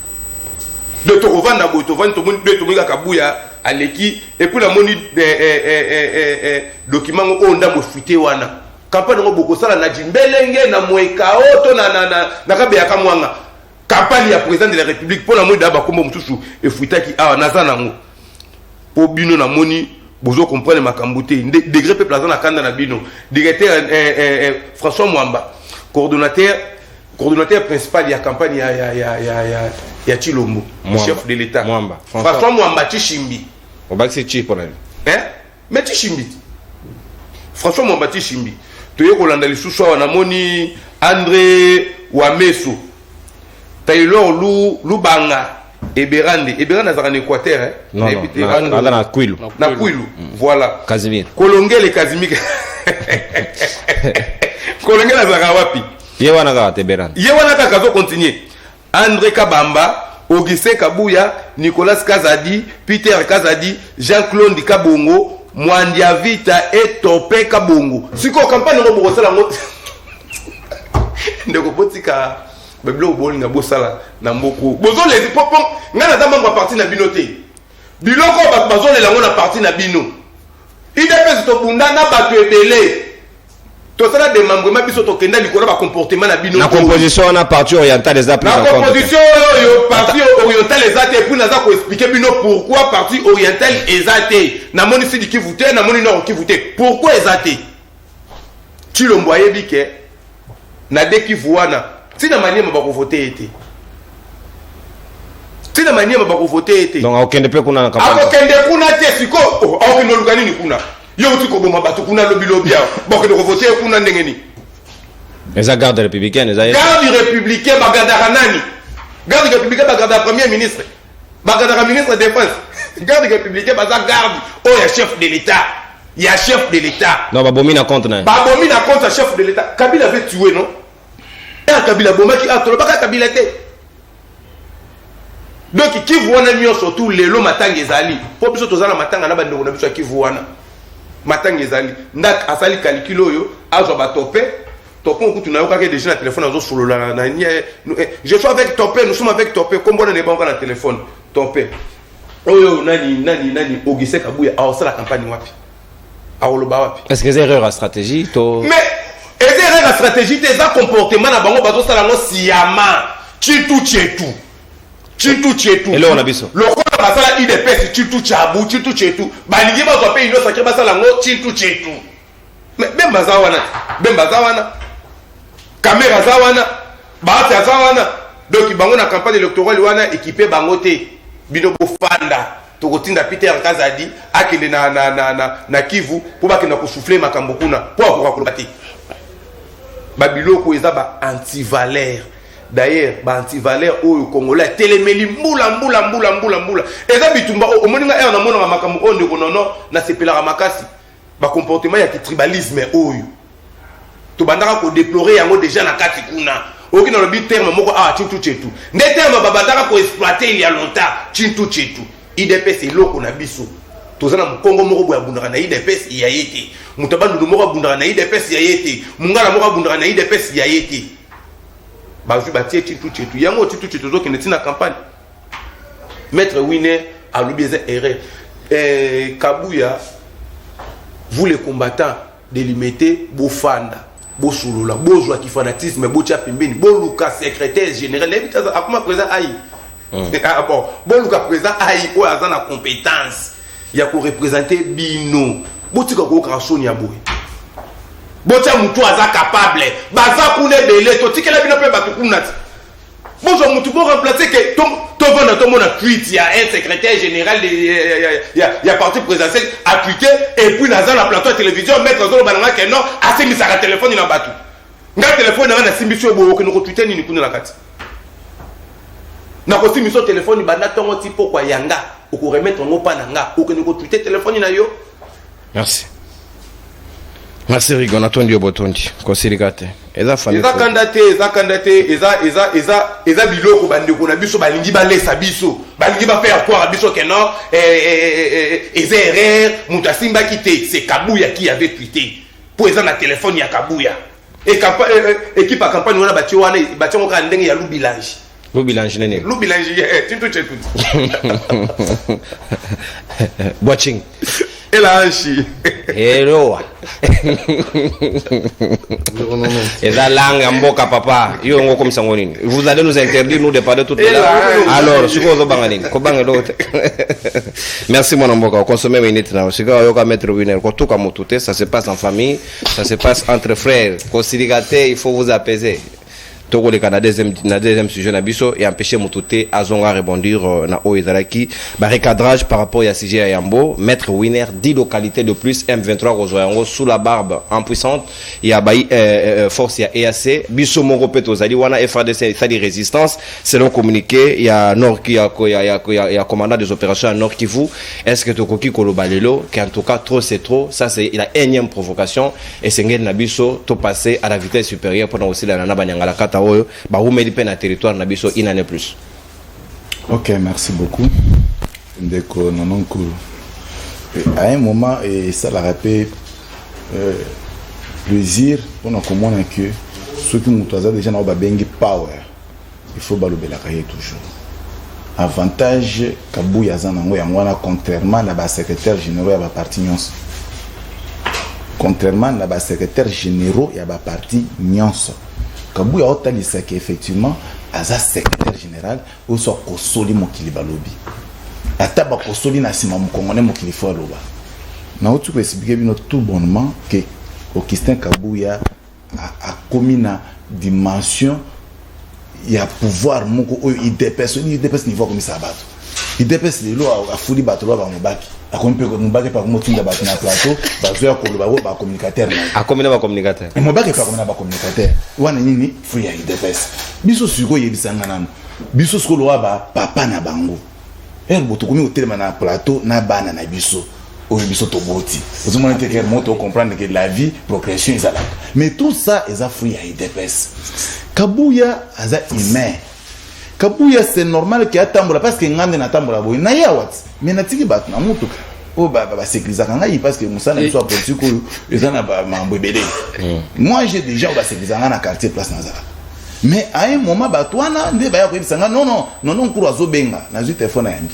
de Torovanda Botovan to moni de Tominga Kabuya aleki et puis la moni document o ndambo fuité wana campagne ngo boko sala na jimbelenge na mweka oto na kabeya kamwanga campagne ya président de la République pour la moni d'aba kombo mutusu e fuitaki a nazana ngo po bino na moni bozo comprendre makambo te degré peuple azana kanda na bino directeur François Mwamba coordonnateur principal de la campagne ya Chilombo, chef de l'État. François Mwamba Chishimbi. On va que c'est chi pour elle. Hein? Mais Chishimbi. François Mwamba Chishimbi. Tu es Rolanda Lissousso, on a moni André Wameso. Taylor Lubanga. Eberande azara en Équateur. Hein? Non, non. Na Kwilu. Na Kwilu. Voilà. Casimir. Kolongel et Casimir. Kolongel azara wapi? Yewana ka Teberan. Yewana ka kazo continuer. André Kabamba, Augustin Kabuya, Nicolas Kazadi, Peter Kazadi, Jean-Claude Kabongo, Mwandia Vita et Topé Kabongo. Siko campagne ngo bosala ngo. Ndeko potika beblo bolinga bosala na mboko. Bozo les popon ngana dama ngwa parti na binote. Biloko bazo le lango na parti na bino. IDPS to bunda na bato ebele. Tout ça des membres mais biso to kenda likolo ba comportement na bino. La composition on a parti oriental les appels. La composition yo parti oriental les athées et puis naza ko expliquer bino pourquoi parti oriental les athées. Na moni sidi ki voter na moni nord ki voter. Pourquoi les athées? Tu le moyen bike na de ki voana. Si na manière ba ko voter été. Si na manière ba ko voter été. Donc aucun de peu qu'on a en campagne. Aucun de kuna te siko aucun no lugani ni kuna. Yo uti ko boma batu kuna lobby boko de voter kuna ndengeni les gardes républicains les garde républicain bagada nani garde républicain bagada premier ministre bagada ministre de défense garde républicain bagada garde oh ya chef de l'état ya chef de l'état non babomina compte na babomina compte chef de l'état Kabila avait tué non et Kabila bomaki atolo baka Kabila te donc qui voit na surtout les lo matanga ezali po biso tozala matanga na bandeko na biso qui voit na matanga ezali ndak asali calcul oyo azo ba topé topon kutu na yoka ke déjà na téléphone azo solola na je suis avec topé nous sommes avec topé comme on est banque na téléphone topé oyo nani Augustin Kabuya a osala campagne wapi a oloba wapi est-ce que c'est erreur à stratégie to mais erreur à stratégie des comportement na bango bazo sala ngo siyama chitu et là on a biso lokola basala IDPS chitu chabu chitu chetu balingi bazo pe ino sakre basala ngo chitu chetu mais bemba zawana caméra zawana baata zawana donc bango na campagne électorale wana équipé bango te bino bofanda tokotinda Peter Kazadi akende na Kivu po bakenda ko souffler makambo kuna po akoka kolobati babiloko eza ba anti-valeur. D'ailleurs, anti-valeur au Congolais, téléméli mbula. Et ça, bitumba, au moninga na mona makamu onde konono na sepela ramakasi. Ba comportement ya tribalisme oyo. To bandaka ko déplorer yango déjà na kati kuna. Oki na lobi terme moko chintu chetu. Nde terme babandaka ko exploiter il y a longtemps chintu chetu. IDPS eloko na biso. Tozana Congo moko boya bundaka na IDPS ya yete. Mutabandu moko bundaka na IDPS ya yete. Mungala moko bundaka na IDPS ya yete. Bazu batie chitu chetu yango chitu chetu zo kene tina campagne maître Winner a l'objet erreur Kabuya vous les combattants délimiter bofanda bosulula bozwa ki fanatisme bocha pembeni boluka secrétaire général évita akuma président ai bon boluka président ai o azana compétence ya ko représenter bino botika ko krasoni ya boye bocha mutu aza capable baza kune belé to tikela bino pe batu kunati bonjour mutu bo remplacer que to vona to mona tweet ya un secrétaire général ya parti présidentiel a tweeté et puis naza na plateau de télévision mettre zolo bananga que non asimi sa téléphone na batu nga téléphone na simbiso bo ko no tweeter ni kuna nakati na ko simbiso téléphone banda tongo tipo kwa yanga o ko remettre ngo pa nanga o ko no tweeter téléphone na yo. Merci. Merci Rigon, atondi obotondi, kosirikate. Eza candidaté, eza biloko bandeko na biso balingi balesa biso, balingi ba faire croire biso que non, eza erreur, mutasimba kité, c'est Kabuya qui avait tweeté. Pour eza na téléphone ya Kabuya. Et équipe à campagne wana bati wana ndenge ya Loubilange. Lou bilangier. Lou bilangier, tu tout. Watching. Et là, chi. Hello. Et la langue en boca papa. Yo ngo comme ça ngoni. Vous allez nous interdire nous de parler tout à l'heure. Alors, ce qu'on va banganin. Ko bangé l'autre. Merci mon mboka. Consommer minute na. Ce qu'on va mettre winner. Ko tout comme tout ça se passe en famille, ça se passe entre frères. Considérez, il faut vous apaiser. Togo le deuxième sujet nabiso et empêcher Moutouté Azonga rebondir na Oezaraki barricadage par rapport à CG Ayambo mettre winner 10 localités de plus M23 Rozoyango sous la barbe en puissante il y a baï force il y a EAC biso mongo peto zali wana FADC ça dit résistance selon communiqué il y a Nord qui il y a commandant des opérations à Nord Kivu est-ce que Tokoki Kolobalelo qu'en tout cas trop c'est trop ça c'est la énième provocation et c'est ngel nabiso to passer à la vitesse supérieure pendant aussi la nana banyangala kata bah vous mettez na territoire na biso une année plus. Ok, merci beaucoup. Ndeko Nononkuru. À un moment et ça l'a rappelé plaisir pour nous comprendre que ceux qui nous ont déjà n'ont pas bengi power. Il faut balober la cahier toujours. Avantage Kabouya Zanango Yangwana contrairement à la secrétaire général à la partie Nyons. Contrairement à la secrétaire général et à la partie Nyons. Kabouya otalisa que effectivement aza secrétaire général ou soit kosoli mokili balobi ataba kosoli na sima mukongone mokili fo loba na otu ko expliquer bino tout bonnement que Augustin Kabouya a commis na dimension ya pouvoir moko o IDPS niveau comme ça bato IDPS le lo a fuli bato lo ba mobaki akompe ko mobaki pa motinda bato na plateau bazoya ko loba ba communicateur a komina ba communicateur et mobaki pa komina ba communicateur wana nini free ya IDPS biso siko yebisanga nanu biso siko lo ba papa na bango boto komi hotelema na plateau na bana na biso oyo biso to boti vous me dites que moto comprendre que la vie progression est là mais tout ça est free ya IDPS Kabouya aza humain Kabouya c'est normal qu'il y a tambola parce que ngande na tambola boy na ya wat mais na tiki bat na mutu o ba sécuriser kanga parce que musana soit politique ou ezana ba mambo belé moi j'ai déjà ba sécuriser na quartier place Nazara mais à un moment ba twana nde ba ya ko bisanga non kuru azobenga na zu téléphone yambi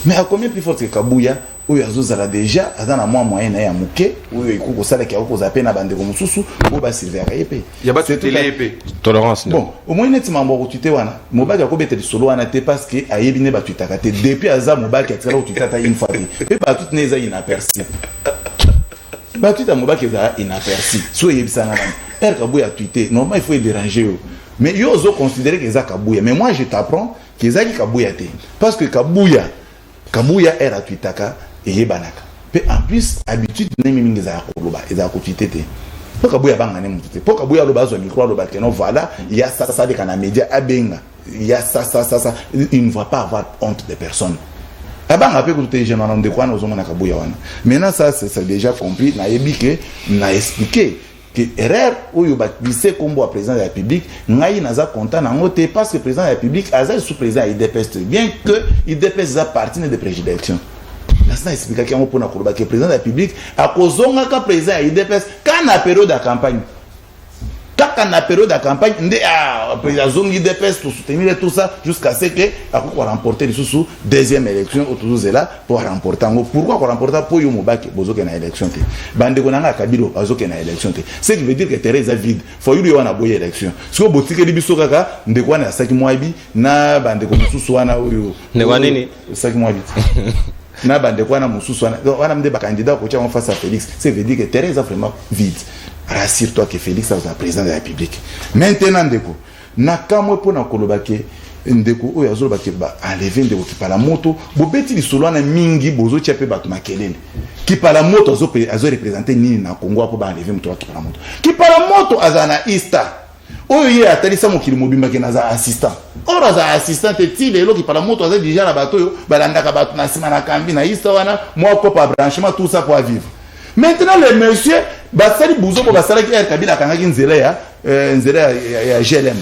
mais à combien plus fort que Kabouya oyo azozala déjà azana mwa moyen na ya muke oyo ikuko sala ki ako zape na bande ko mususu o ba surveiller yepe ya ba tutele yepe tolérance bon au moins neti mambo ko tuté wana mobali ko bete solo wana te parce que ayebi ne ba tutaka te depuis aza mobali ki atira ko tutata une fois pe ba tout neza inaperçu ba tuta mobali za inaperçu so yebisanga na per Kabouya tuté normal il faut déranger eux mais yo zo considérer que za Kabouya mais moi je t'apprends que za ki Kabouya te parce que Kabouya era tuitaka et banaka pe en plus habitude nemi mingi za koloba eza ko tuitete po Kabouya banga ne mutete po Kabouya lo bazo micro lo bakeno voilà il y a ça de kana média abenga il y a ça il ne va pas avoir honte de personne abanga pe ko te jeune on de quoi nous on na Kabouya wana maintenant ça c'est déjà compris na yebike na expliquer que erreur oyo ba lycée kombo à président de la République ngai naza content na ngote parce que président de la République aza sous président IDPS bien que IDPS a parti de prédilection la ça explique que on peut na koloba que président de la République a kozonga ka président IDPS kana période de campagne na période de campagne président zongi IDPS pour soutenir tout ça jusqu'à ce que a remporter le sous deuxième élection autour de là pour remporter pourquoi pour remporter pour yo mobaki bozoke na élection te bande konanga kabilo azoke na élection te ce qui veut dire que Teresa vide faut yo wana boye élection so botike libiso kaka ndeko na saki mwabi na bande ko mususu wana oyo ndeko nini saki mwabi na bande ko na mususu wana mde ba candidat ko tia face à Félix ça veut dire que Teresa vraiment vide. Rassure-toi que Félix est le président de la République. Maintenant, Ndeko, nakamwe pour na kolobake Ndeko oyo azolobake ba enlever Ndeko qui parle moto, bobeti li solo na mingi bozo tiape batu makelele. Qui parle moto azo représenter nini na Congo pour ba enlever moto qui parle moto. Qui parle moto azana ista. Oyo ye atalisa mokili mobimba ke naza assistant. Ora za assistant ti lelo qui parle moto aza déjà na bato yo balandaka batu na sima na kambi na ista wana moi ko pa branchement tout ça pour vivre. Maintenant les messieurs basali buzo ko basala ki Kabila kangaki nzela ya GLM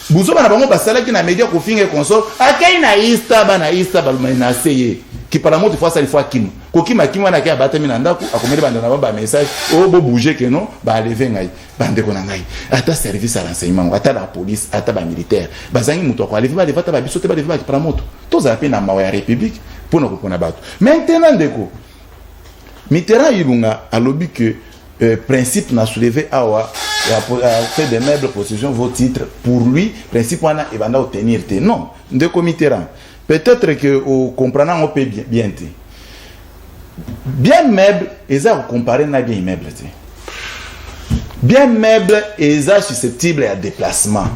buzo bana bango basala ki na média ko finge console akay na ista baluma seye qui par la moto fois ça il faut kim ko kim na ka batami na ndako akomeli banda na ba message o bo bouger que non ba lever ngai bande ko na ngai ata service à renseignement ata la police ata ba militaire bazangi muto ko lever ba lever ba biso te ba lever par la moto tous a peine na mawa ya république pour nous ko na bato maintenant ndeko Mitterrand ilunga a lobby que principe n'a soulevé awa a fait des meubles possession vos titres pour lui principe wana et banda obtenir te non ndeko Mitterrand peut-être que au comprenant on peut bien te bien meuble eza comparer na bien immeuble te bien meuble eza susceptible à déplacement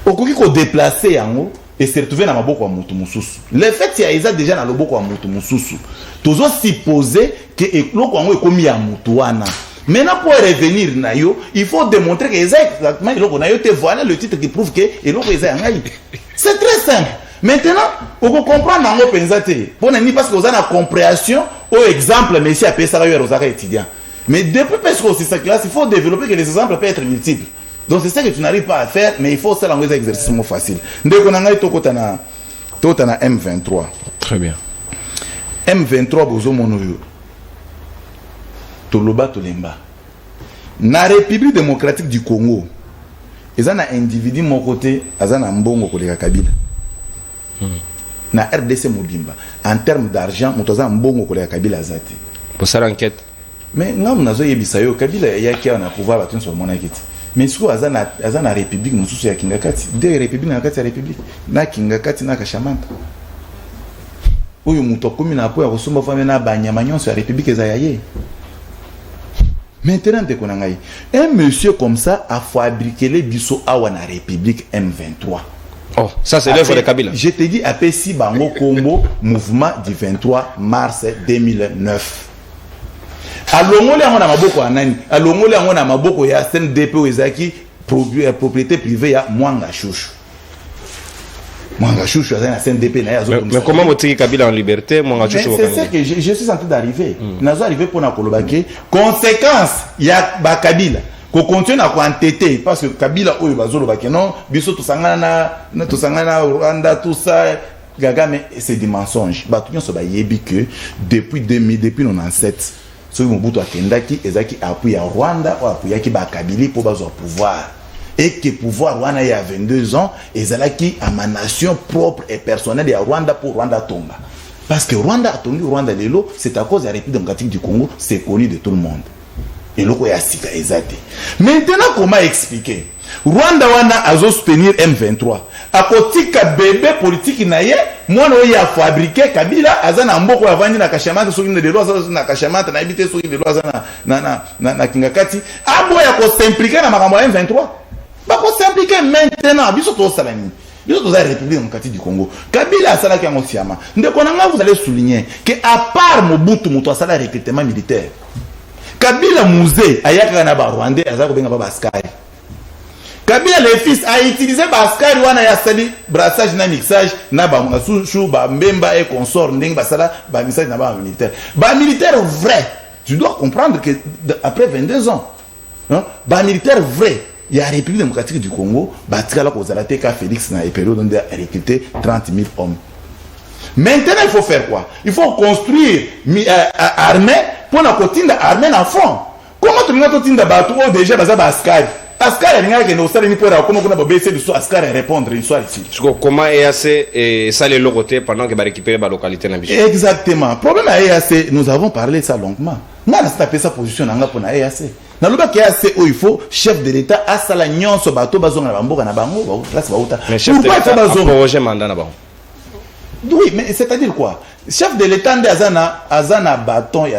okoki ko déplacer yango et se retrouver na maboko ya mutu mususu le fait ya eza déjà na loboko ya mutu mususu tozo supposer que eloko yango ekomi ya mutu wana. Maintenant pour revenir na yo il faut démontrer que exactement eloko na yo te voilà le titre qui prouve que eloko eza yangai. C'est très simple. Maintenant on peut comprendre nango penza te pona ni parce que vous avez la compréhension au exemple monsieur a payé ça yo rozaka étudiant mais depuis parce que c'est ça classe il faut développer que les exemples peuvent être multiples. Donc c'est ça que tu n'arrives pas à faire, mais il faut ça langue exercice facile. Ndeko na ngai tokota na M23. Très bien. M23 bozo mono yo. Toloba tolemba. Na République démocratique du Congo. Ezana individu mon côté, azana mbongo koleka Kabila. Na RDC Mobimba. En termes d'argent, motoza mbongo koleka Kabila azati. Pour ça l'enquête. Mais ngam nazo yebisa yo Kabila yaki na pouvoir batun sur monakiti. Mais ce azana république nous sous ya kingakati de république na kati ya république na kingakati na kashamanta oyo muto komi na po ya kosomba fami na banyama nyonso ya république ezayaye maintenant te konangai un monsieur comme ça a fabriqué les biso awa na république M23. Oh ça c'est l'œuvre de Kabila. Je te dis APC bango combo mouvement du 23 mars 2009. Alongole yango na maboko anani alongole yango na maboko ya CNDP ezaki propriété privée ya Mwanga Chouchou azana na CNDP na yazo. Mais comment motiki Kabila en liberté Mwanga Chouchou? C'est ça que je suis en train d'arriver. Nazo arrivé pour na kolobake conséquence ya ba Kabila ko continue à entêter parce que Kabila oyo bazolo bake non biso to sangana Rwanda tout ça gaga mais c'est des mensonges. Ba tout nyonso ba yebi que depuis 1997 ceux qui Mobutu akendaki ezaki appui à Rwanda ou appui à Kabila pour bazo pouvoir et que pouvoir Rwanda il y a 22 ans ezalaki à ma nation propre et personnelle de Rwanda pour Rwanda tomba parce que Rwanda a tombé Rwanda lelo c'est à cause de la République démocratique du Congo, c'est connu de tout le monde et loko ya sika ezate. Maintenant comment expliquer Rwanda wana azo soutenir M23 akotika bébé politique naye mwana oyo ya fabriquer Kabila azana mboko ya vandi na kashamata soki de loi na kashamata na habité soki de loi na kingakati aboya ko s'impliquer na makambo ya M23 ba ko s'impliquer maintenant biso to salani biso to za République démocratique du Congo Kabila asala ki yango siama ndeko nanga vous allez souligner que à part Mobutu muto asala recrutement militaire Kabila musée ayaka na ba Rwandais azako benga ba baskari Kabila le fils a utilisé baskari wana ya sali brassage na mixage na ba Chouchou ba Mbemba et consort ndeng basala ba mixage na ba militaire vrai. Tu dois comprendre que après 22 ans ba militaire vrai il y a la République démocratique du Congo ba tikala ko zalate ka Félix na période on a recruté 30 000 hommes. Maintenant il faut faire quoi? Il faut construire armée pour na kotinda armée na front. Comment tu n'as tinda bato déjà baza baskari Askar n'a rien que nous pour comment on a baissé de soi Askar répondre une soirée ici. Comment EAC et ça les locotés pendant que va récupérer la localité na biso. Exactement. Problème à EAC, nous avons parlé de ça longuement. Moi, on a tapé sa position dans la EAC. Dans le cas EAC où il faut chef de l'État à Salagnon sur bateau bazon na bambo na bango là c'est ba. Mais chef de l'État a prorogé mandat na bango. Oui, mais c'est-à-dire quoi? Chef de l'État de Azana bâton et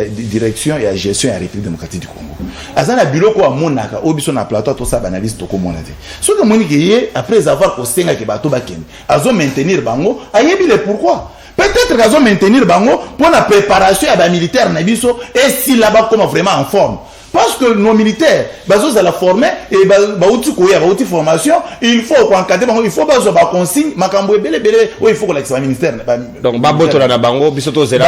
direction et gestion de la République démocratique du Congo. Azana bureau quoi monaka obiso na plateau tout ça banaliste to comme on a dit. Ce que monique après avoir kosenga ke bato baken. Azo maintenir bango, ayebi le pourquoi. Peut-être qu'azo maintenir bango pour la préparation à ba militaire na biso et si là-bas comme vraiment en forme. Parce que nos militaires, ils la former et ils formation, il faut encadrer, il faut ba consigne, makambo belé il faut que l'examen ministère. Donc baboto na bango bisoto zera.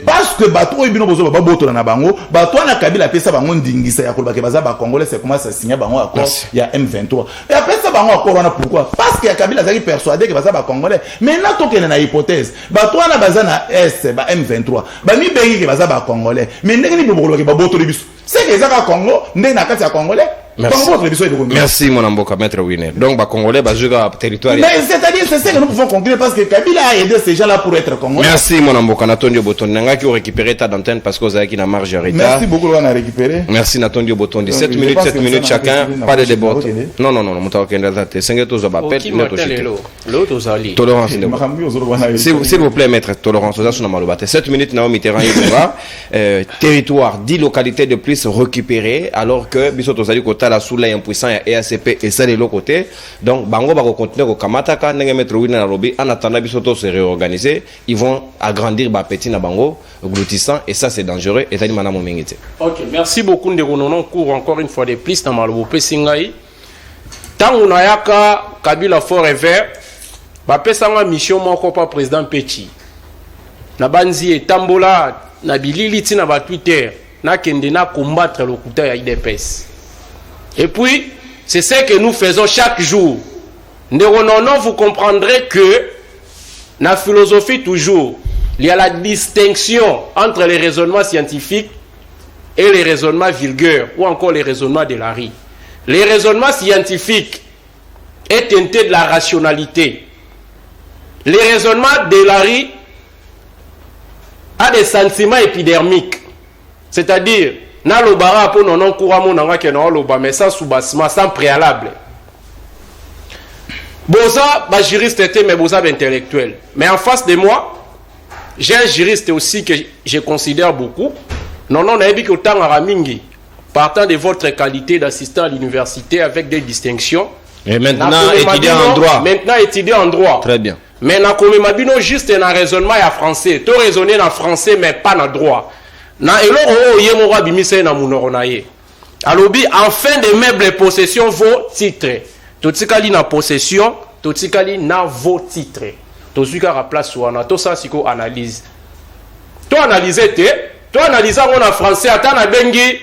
Parce que bato oyo bino bozo ba boto na bango bato na Kabila pesa bango ndingisa ya kolba ke baza ba congolais c'est comment ça signer bango accord il y a M23 et après ça bango accord wana pourquoi parce que Kabila zaki persuadé que baza ba congolais maintenant to kene na hypothèse bato na baza na S ba M23 ba mi bengi ke baza ba congolais mais ndenge ni bobo ke ba boto biso c'est que ça Congo ndenge na kati ya congolais. Merci mon amboka maître Winner. Donc bah congolais bah jouer territoire. Mais c'est-à-dire c'est ça que nous pouvons conclure parce que Kabila a aidé ces gens-là pour être congolais. Merci mon amboka Natondio Boton nanga qui ont récupéré ta d'antenne parce que vous avez qui n'a marge retard. Merci beaucoup on a récupéré. Merci Natondio Boton 17 minutes chacun pas de débat. Non mutawa kenda date 5 tozo ba pet l'autre zali. Tolérance. S'il vous plaît maître tolérance ça sur malobate 7 minutes na Mitterrand Ibonga territoire 10 localités de plus récupérées alors que biso tozali kota la sous l'impuissant et ACP et ça de l'autre côté donc bango va continuer au kamataka ndenge mettre wina na lobby en attendant bisoto se réorganiser ils vont agrandir ba petit na bango gloutissant et ça c'est dangereux et ça dit madame Mengete. OK, merci beaucoup ndeko nonon cours encore une fois de plus dans malobo pesingai tangu na yaka Kabila forever ba pesanga mission moko pa président Petit na banzi etambola na bilili tina ba Twitter na kende na combattre le coup ya IDPS. Et puis, c'est ce que nous faisons chaque jour. Non, vous comprendrez que, dans la philosophie toujours, il y a la distinction entre les raisonnements scientifiques et les raisonnements vulgaires, ou encore les raisonnements de la rue. Les raisonnements scientifiques est teinté de la rationalité. Les raisonnements de la rue a des sentiments épidermiques. C'est-à-dire, na lobara po non courant nanga ke na loba mais sans soubassement sans préalable. Boza ba juriste était mais boza intellectuel. Mais en face de moi, j'ai un juriste aussi que je considère beaucoup. Non na ebi ko tanga ramingi partant de votre qualité d'assistant à l'université avec des distinctions. Et maintenant étudiant en droit. Maintenant étudiant en droit. Très bien. Mais na comme mabino juste un raisonnement ya français. To raisonner en français mais pas en droit. Na eloro ye mora bimise na munoro na ye alobi en fin de meubles possession vos titres totikali na possession totikali na vos titres tozuka ra place wana to ça siko analyse to analyser to analyser on en français ata na bengi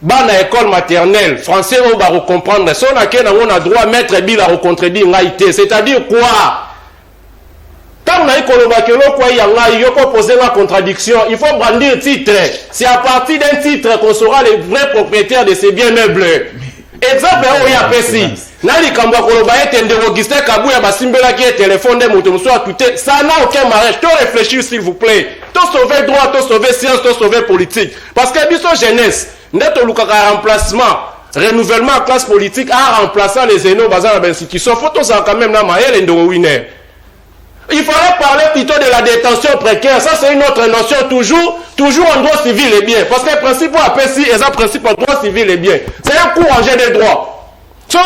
bana école maternelle français on va comprendre son na ke na on a droit mettre bila au contredire ngaité c'est-à-dire quoi. Quand on a poser la contradiction, il faut brandir titre. C'est à partir d'un titre qu'on sera les vrais propriétaires de ces biens meubles. Exemple, on y a pessi. Nali kamba koloba etende Augustin Kabuya basimbela qui est téléphone de motomuso à tout. Ça n'a aucun mariage. To réfléchir s'il vous plaît. To sauver droit, to sauver science, to sauver politique. Parce que biso jeunesse, neto lukaka remplacement, renouvellement en classe politique en remplaçant les énos basés dans l'institution. Faut to ça quand même na maël ndo winner. Il faudrait parler plutôt de la détention précaire. Ça, c'est une autre notion. Toujours en droit civil et bien. Parce que le principe à PSI est un principe en droit civil et bien. C'est un coup en jeu des droits. Sur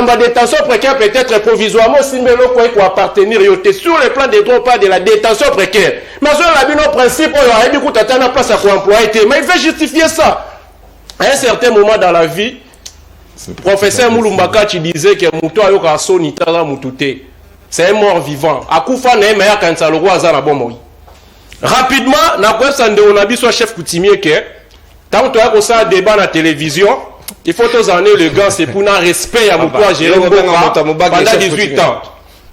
la détention précaire peut être provisoirement si mais le quoi appartenir sur le plan des droits, pas de la détention précaire. Mais sur la principe, il y a beaucoup de place à employer. Mais il fait justifier ça. À un certain moment dans la vie, le professeur Moulumbaka disait que Moutou a son itala Moutouté. C'est un mort vivant. Akoufa ne meya kansa le roi azana bomoi. Rapidement, na kwa sande on a soit chef coutumier que tant que on ça débat na télévision, il faut tous en le gars c'est pour un respect à Moutou à gérer pendant 18 ans.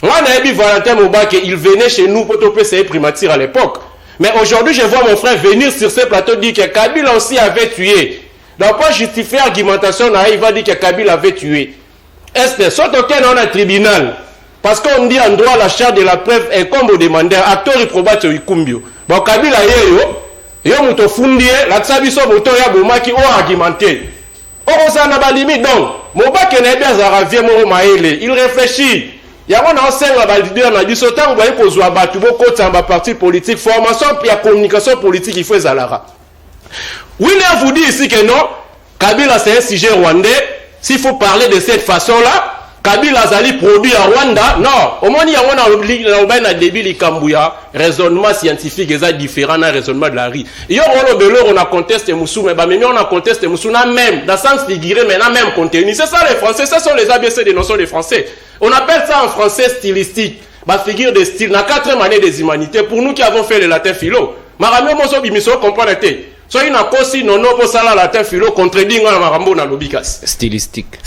Moi na ebi Valentin Mobake, il venait chez nous pour topé ses primature à l'époque. Mais aujourd'hui, je vois mon frère venir sur ce plateau dire que Kabila aussi avait tué. Donc pas justifier argumentation na il va dire que Kabila avait tué. Est-ce que soit auquel on a tribunal parce qu'on dit en droit la charge de la preuve est comme au demandeur acteur probable ikumbio bon Kabila yo muto fundie la tsabiso moto ya bomaki o argumenté o ça na ba limite donc Mobake na bien zaravie mo maele il réfléchit ya on a senga ba leader na biso tango ba ko zwa batu boko tsamba parti politique formation puis la communication politique il faut zalara. Winner vous dit ici que non Kabila c'est un sujet rwandais s'il faut parler de cette façon là Kabila Zali produit à Rwanda, non. Au moins, il y a un débit de Kambuya, raisonnement scientifique, est différent d'un raisonnement de la rue. Il y a un de l'heure, on a contesté Moussou, mais même on a contesté Moussou, même, dans le sens figuré, mais dans le même contenu. C'est ça les Français, ce sont les ABC des notions des Français. On appelle ça en français stylistique. Figure de style, dans 4e année des humanités, pour nous qui avons fait le latin philo. makambo moso bimiso comprendre te soki na kosi nono po sala la te filo contredire na makambo na lobikas stylistique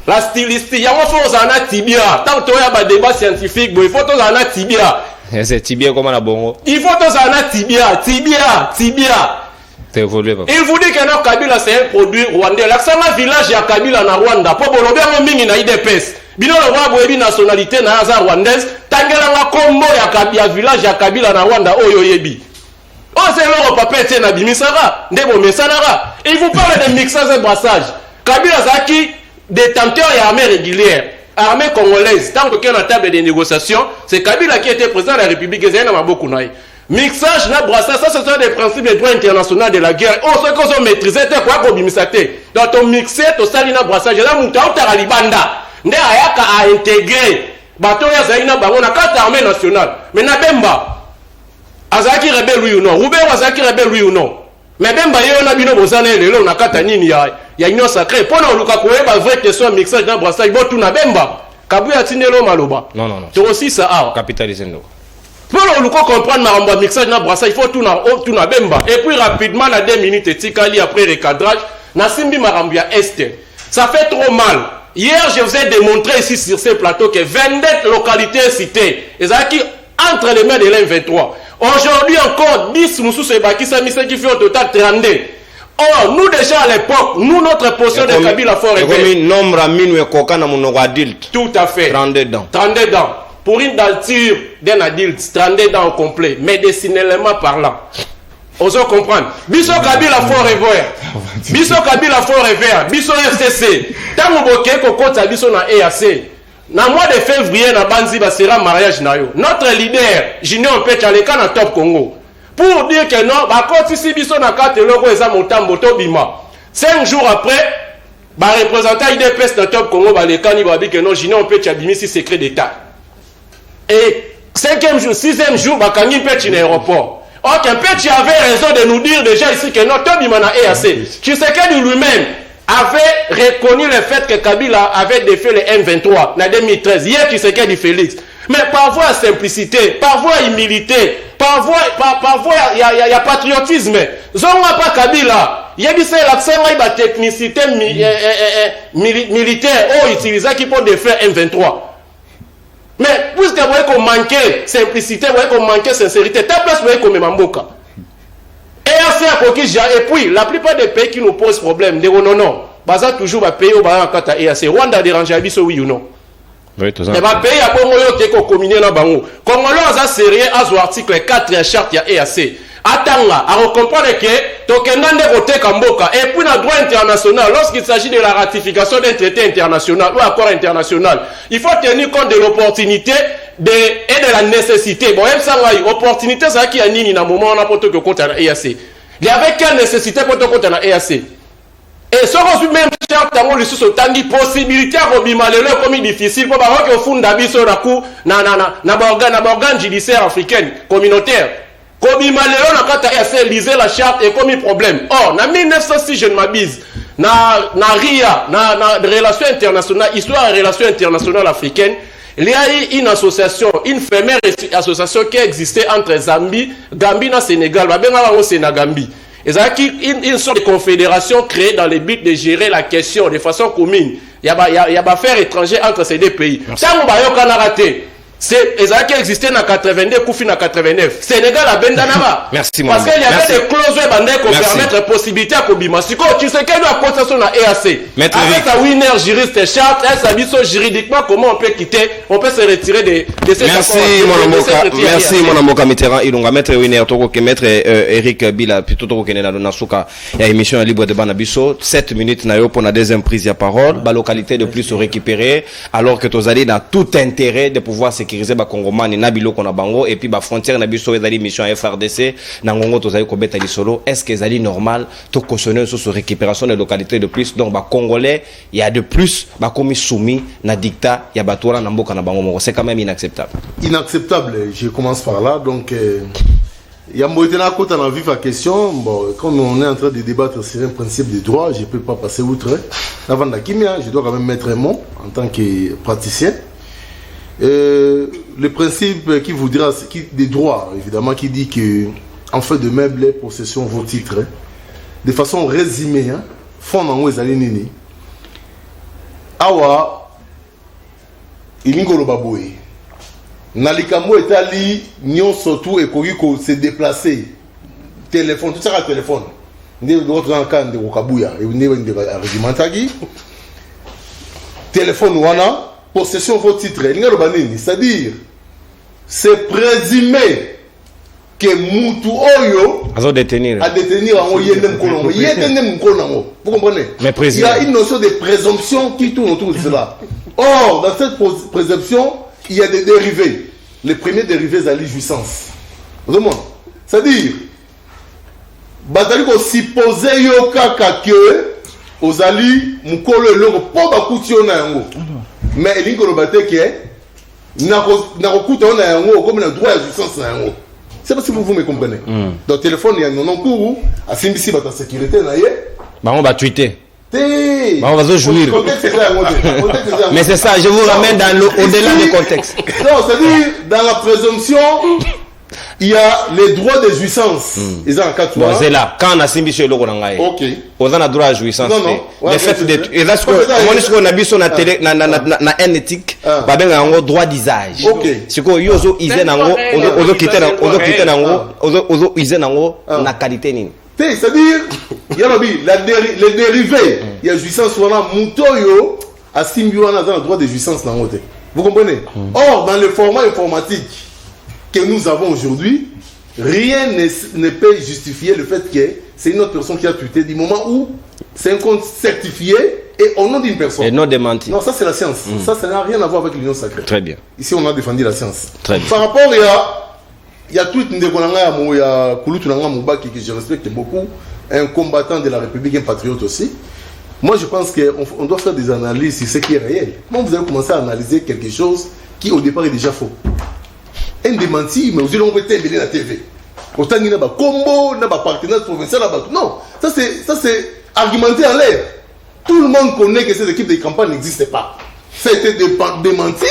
la stylistique yango fo ozana tibia tant to ya ba débat scientifique bo il faut ozana tibia c'est tibia comme na bongo il faut ozana tibia t'es évolué papa il vous dit que notre Kabila c'est un produit rwandais l'accent village ya Kabila na Rwanda po bolobe ngo mingi na IDPS bino le roi boyebi nationalité na za rwandaise tangela nga kombo ya Kabila village ya Kabila na Rwanda oyo yebi oh c'est leur papa était na bimisara ndebo mesanara il vous parle de mixage et brassage Kabila zaki détenteur et armée régulière armée congolaise tant que na table de négociation c'est Kabila qui était président de la République et na maboku naï mixage na brassage ça ce sont des principes de droit international de la guerre oh ce qu'on maîtriser te quoi ko bimisate donc ton mixer to sali na brassage là muta utara libanda nde ayaka a intégrer bato ya zaina bango na carte armée nationale mais na Bemba azaki rebelle oui ou non Roubert azaki rebelle oui ou non mais Bemba yo na bino bozana lelo na kata nini ya union sacrée pona luka koyeba vrai que soit mixage na brassage botu na Bemba kabuya tindelo maloba non to aussi ça a capitaliser ndo pour luka comprendre na mixage na brassage il faut tout na Bemba et puis rapidement na 2 minutes etikali après recadrage na simbi marambo ya est ça fait trop mal. Hier, je vous ai démontré ici sur ce plateau que 22 localités citées, qui entre les mains de l'M23. Aujourd'hui encore, 10 Moussous et Bakissa Missa qui fait au total 32. Or, nous déjà à l'époque, nous, notre position de Kabila Fort est comme nombre à minuit coca na mon adulte. Tout à fait. 32 dents. 32 dents. Pour une denture d'un adulte, 32 dents au complet, médicinalement parlant. Oso comprendre. Biso Kabila Fort et vert. Biso Kabila Fort et vert. Biso FCC. Tango boke kokota biso na EAC. Na mois de février na banzi ba sera mariage na yo. Notre leader Junior Pecha leka na Top Congo. Pour dire que non, ba koti si biso na carte logo eza motambo to bima. 5 jours après, ba représentant IDPS na Top Congo ba leka ni ba bi que non Junior Pecha bimisi secret d'état. Et 5e jour, 6e jour ba kangi Pecha na aéroport. Ok, tu avais raison de nous dire déjà ici que notre Bimana EAC, Tshisekedi lui-même avait reconnu le fait que Kabila avait défait le M23 en 2013. Hier, Tshisekedi Félix. Mais par voie simplicité, par voie humilité, par voie il y a patriotisme. Zonga pas Kabila. Il y a dit c'est l'accent à la technicité militaire utilisée qui peut défaire M23. Mais puisque vous voyez qu'on manquait simplicité, vous voyez qu'on manquait sincérité, ta place vous voyez qu'on met Mamboka. Et puis, la plupart des pays qui nous posent problème, non, baza toujours va payer au Barakata EAC. Rwanda dérange à biso oui ou non? Oui, tout ça. Et va payer à Congo qui est combiné dans Bango. Congolais a sérieux à son article 4 et charte ya EAC. Attends, à comprendre que Tokendande voté Kamboka et puis le droit international, lorsqu'il s'agit de la ratification d'un traité international ou accord international, il faut tenir compte de l'opportunité et de la nécessité. Bon, même ça, l'opportunité, c'est qu'il y a ni un moment on a pour que compte à l'EAC. Il y avait quelle nécessité pour que compte à l'EAC? Et ce qu'on même charte à moi, sur tangi possibilité à Robima le comme difficile pour que au fond d'abisso na coup na organe judiciaire africaine communautaire. Comme il m'a lisé la charte et comme il problème. Or, en 1906, je ne m'abuse, na RIA, na relations internationales, histoire et relations internationales africaines, il y a eu une association, une première association qui existait entre Zambie, Gambie et Sénégal, Sénégambie. Et ça une sorte de confédération créée dans le but de gérer la question de façon commune. Il y a des affaires étrangères entre ces deux pays. Ça, on va raté. C'est qui existait en 82, Koufi en 89. Sénégal a Bendanaba. Merci, parce qu'il y avait des clauses qui permettent la possibilité à Kobima. Si tu sais qu'il y a une concession à EAC. Avec sa winner juriste charte, elle s'habille juridiquement comment on peut quitter, on peut se retirer de ces Merci, mon amoka Mitterrand. Il va mettre winner, mettre Eric Bila, plutôt que Nasuka. Il y a émission libre de Banabiso. 7 minutes pour la deuxième prise de parole. La localité de plus se récupérer. Alors que Tozali a tout intérêt de pouvoir sécuriser ba Congomani na biloko na bango et puis ba frontière na biso ezali mission FRDC na ngongo tozali ko beta lisolo. Est-ce que ezali normal to cautionner sur récupération des localités de plus donc ba Congolais il y a de plus ba komi soumis na dictat ya batora na mboka na bango c'est quand même inacceptable. Inacceptable, je commence par là donc il y a Moïtena Kota dans vif la question. Bon, comme on est en train de débattre sur un principe de droit, je ne peux pas passer outre. Avant la kimia, je dois quand même mettre un mot en tant que praticien. Le le principe qui voudra, des droits, évidemment, qui dit que en fait de meubles, les possessions vos titres, hein, de façon résumée, hein, fond en haut, les nini. Awa, ilingolo baboye. Nalikambo etali, nyon surtout et kogi se déplacer. Téléphone, tout ça à téléphone. Ndé d'autres en cas de Wakabuya, et ndé regimentagi. Téléphone wana, possession vos titres, ilingolo banini, c'est-à-dire, c'est présumé que Moutou Oyo à détenir en vous comprenez? Mais il y a une notion de présomption qui tourne autour de cela. Or, dans cette présomption, il y a des dérivés. Les premiers dérivés, c'est la jouissance. C'est-à-dire, Batali ko supposer yo kaka que aux ali mukolo eloko po bakutio na yango. Mais elingo lo bateke na kokuta na yango comme na droit à jouissance na yango. C'est pas si vous me comprenez. Dans le téléphone, il y a un non-cours, à Simbisi, la sécurité, on va tweeter. On va se jouir. Mais c'est ça, je vous ramène au-delà du contexte. Non, c'est-à-dire, dans la présomption, il y a les droits de jouissance. Ils ont un cas bon, c'est là. Quand on a Simbisi, ok. On a droit à jouissance. Non, non. Le fait d'être. Et là, ce qu'on a vu sur la télé, na un éthique, bah ben un droit d'usage. Ok. C'est quoi, yozo izen nango, ozo quitter nango, ozo izen nango, na qualité ni. C'est-à-dire, il y a les dérivés. Il y a jouissance wana mutoyo à Simbiwana dans le droit de jouissance nango. Vous comprenez? Or, dans le format informatique que nous avons aujourd'hui, rien ne peut justifier le fait que c'est une autre personne qui a tweeté du moment où c'est un compte certifié et au nom d'une personne. Et non démenti. Non, ça c'est la science. Ça n'a rien à voir avec l'union sacrée. Très bien. Ici, on a défendu la science. Très bien. Par rapport, il y a tweet de Konanga, il y a Kouloutounanga Moubaki que je respecte beaucoup, un combattant de la République, un patriote aussi. Moi, je pense qu'on doit faire des analyses sur ce qui est réel. Comment vous allez commencer à analyser quelque chose qui, au départ, est déjà faux? Un démenti, mais aujourd'hui, on peut téléviser la TV. Autant il y a un combo, un partenaire provincial. Non, ça c'est argumenté en l'air. Tout le monde connaît que cette équipe de campagne n'existe pas. C'était démenti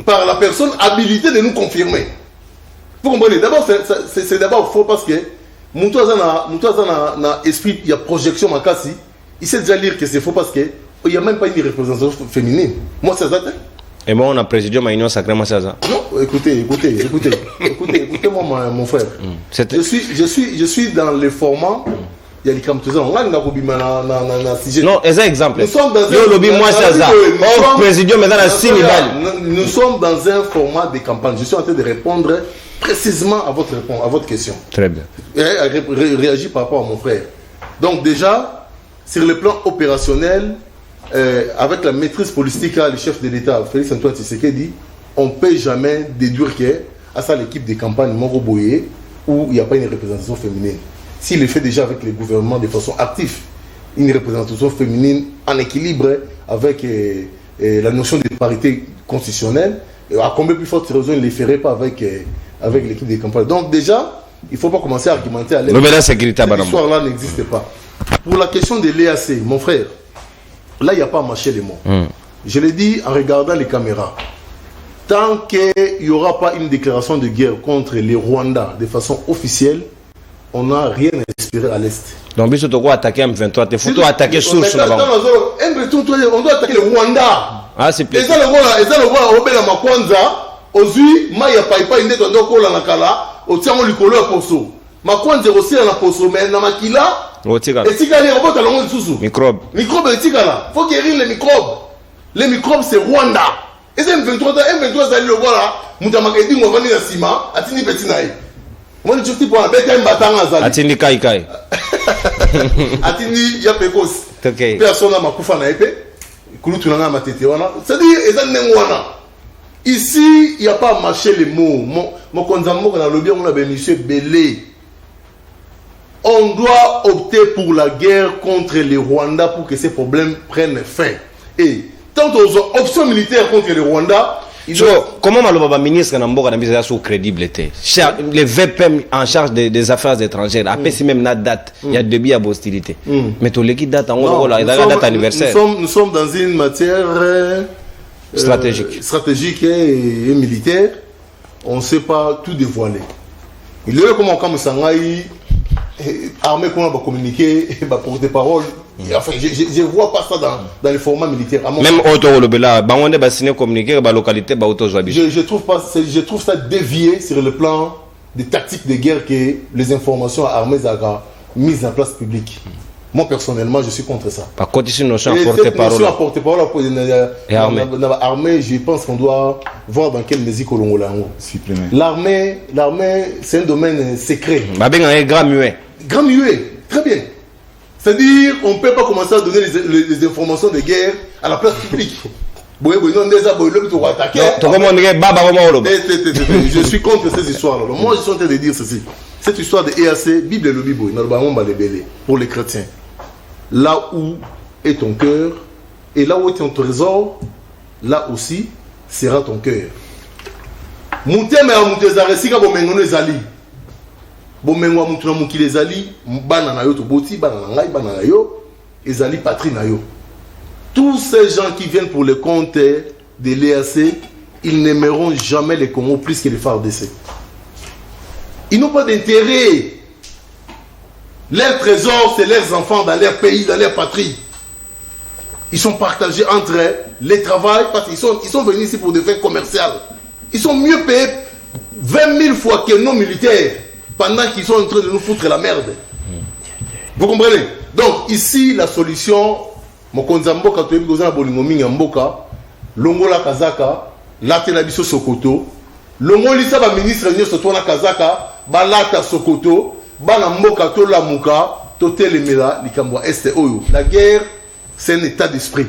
par la personne habilitée de nous confirmer. Vous comprenez? D'abord, c'est d'abord faux parce que Moutouazan a esprit, il y a projection Makassi. Il sait déjà lire que c'est faux parce qu'il n'y a même pas une représentation féminine. Moi, c'est ça. Et moi, on a présidé ma union sacrée, moi, c'est ça. Non, écoutez-moi, mon frère. Je suis dans le format. Il y a les camptouزan. On a non, c'est un exemple. Nous sommes dans Nous sommes dans un format de campagne. Je suis en train de répondre précisément à votre question. Très bien. Et réagir par rapport à mon frère. Donc déjà, sur le plan opérationnel, avec la maîtrise politique, le chef de l'État, Félix Antoine Tshisekedi, on ne peut jamais déduire que à ça l'équipe de campagne Moro Boye, où il n'y a pas une représentation féminine. S'il le fait déjà avec les gouvernements de façon active, une représentation féminine en équilibre avec la notion de parité constitutionnelle, à combien plus forte raison il ne le ferait pas avec l'équipe de campagne. Donc déjà, il ne faut pas commencer à argumenter à l'aide. Cette histoire-là n'existe pas. Pour la question de l'EAC, mon frère, là, il n'y a pas à mâcher les mots. Je l'ai dit en regardant les caméras. Tant qu'il n'y aura pas une déclaration de guerre contre les Rwandais de façon officielle, on n'a rien à espérer à l'Est. Donc, si tu dois attaquer M23, il faut attaquer source là-bas. On doit attaquer les Rwandais. Ah, c'est plus. Et ça, le voilà, au Bela Makwanza, Ozui, Maya Paipa, Inde, Tondoko, Lanakala, au Tiamo Likolo, Poso. Makwanza aussi à la Poso, mais Namakila. Et si il y a un robot à l'envoi de Soussou. Microbe. Microbe, il faut guérir les microbes. Les microbes, c'est Rwanda. Et c'est M23, ça le voilà. Moutamakedi, on va venir à Sima, à Tini Petinaï. Moi, je suis pour un bête, un bâtard à Zali. Atini Kai. Atini Yapekos. Personne n'a ma koufa na épée. Kouloutounanga ma tete wana. C'est-à-dire, ici, il n'y a pas à mâcher les mots. Mon condamnement, on a le bien, on a bénéficié belé. On doit opter pour la guerre contre les Rwandais pour que ces problèmes prennent fin. Et tant aux options militaires contre les Rwandais, comment le ministre Namboka n'a sous crédibilité? Le VPM en charge des affaires étrangères, après si même la date, il y a début à hostilité. Mais tout l'équipe date en haut, la date anniversaire. Nous sommes dans une matière stratégique et militaire. on ne sait pas tout dévoiler. Il y a comment comme Sangaï, armée qu'on va communiquer, va porter-parole. Enfin, je ne vois pas ça dans les formats militaires. Même auto le bela, on va signer communiquer la localité, auto je trouve ça dévié sur le plan des tactiques de guerre que les informations armées ont mises en place publique. Moi personnellement, je suis contre ça. Par contre, ici, notion à porter-parole. L'armée, je pense qu'on doit voir dans quelle mesure on l'a. L'armée, c'est un domaine secret. Grand muet. Grand muet, très bien. C'est-à-dire, on ne peut pas commencer à donner les informations de guerre à la place publique. Je suis contre ces histoires-là. Moi, je suis en train de dire ceci. Cette histoire de EAC, Bible et le Bible, pour les chrétiens. Là où est ton cœur, et là où est ton trésor, là aussi sera ton cœur. Mouteme a moutezare sika bomengono ezali. Bomengo mutuna mukile ezali, bana na yo to boti, bana na ngai, bana na yo, ezali patrie na yo. Tous ces gens qui viennent pour le compte de l'EAC, ils n'aimeront jamais les Congo plus que les FARDC. Ils n'ont pas d'intérêt. Leur trésor, c'est leurs enfants dans leur pays, dans leur patrie. Ils sont partagés entre les travails, parce qu'ils sont venus ici pour des fins commerciales. Ils sont mieux payés 20 000 fois que nos militaires, pendant qu'ils sont en train de nous foutre la merde. Vous comprenez? Donc ici, la solution, Mokonzamboka, Toyebi Bolingomi Mboka, Longola Kazaka, Latenabiso Sokoto, Longolisa ba ministre Nyo Sotona Kazaka, Balata Sokoto, Bana Mboka Tola Muka, Totelemela, Likamboa Este Oyo. La guerre, c'est un état d'esprit.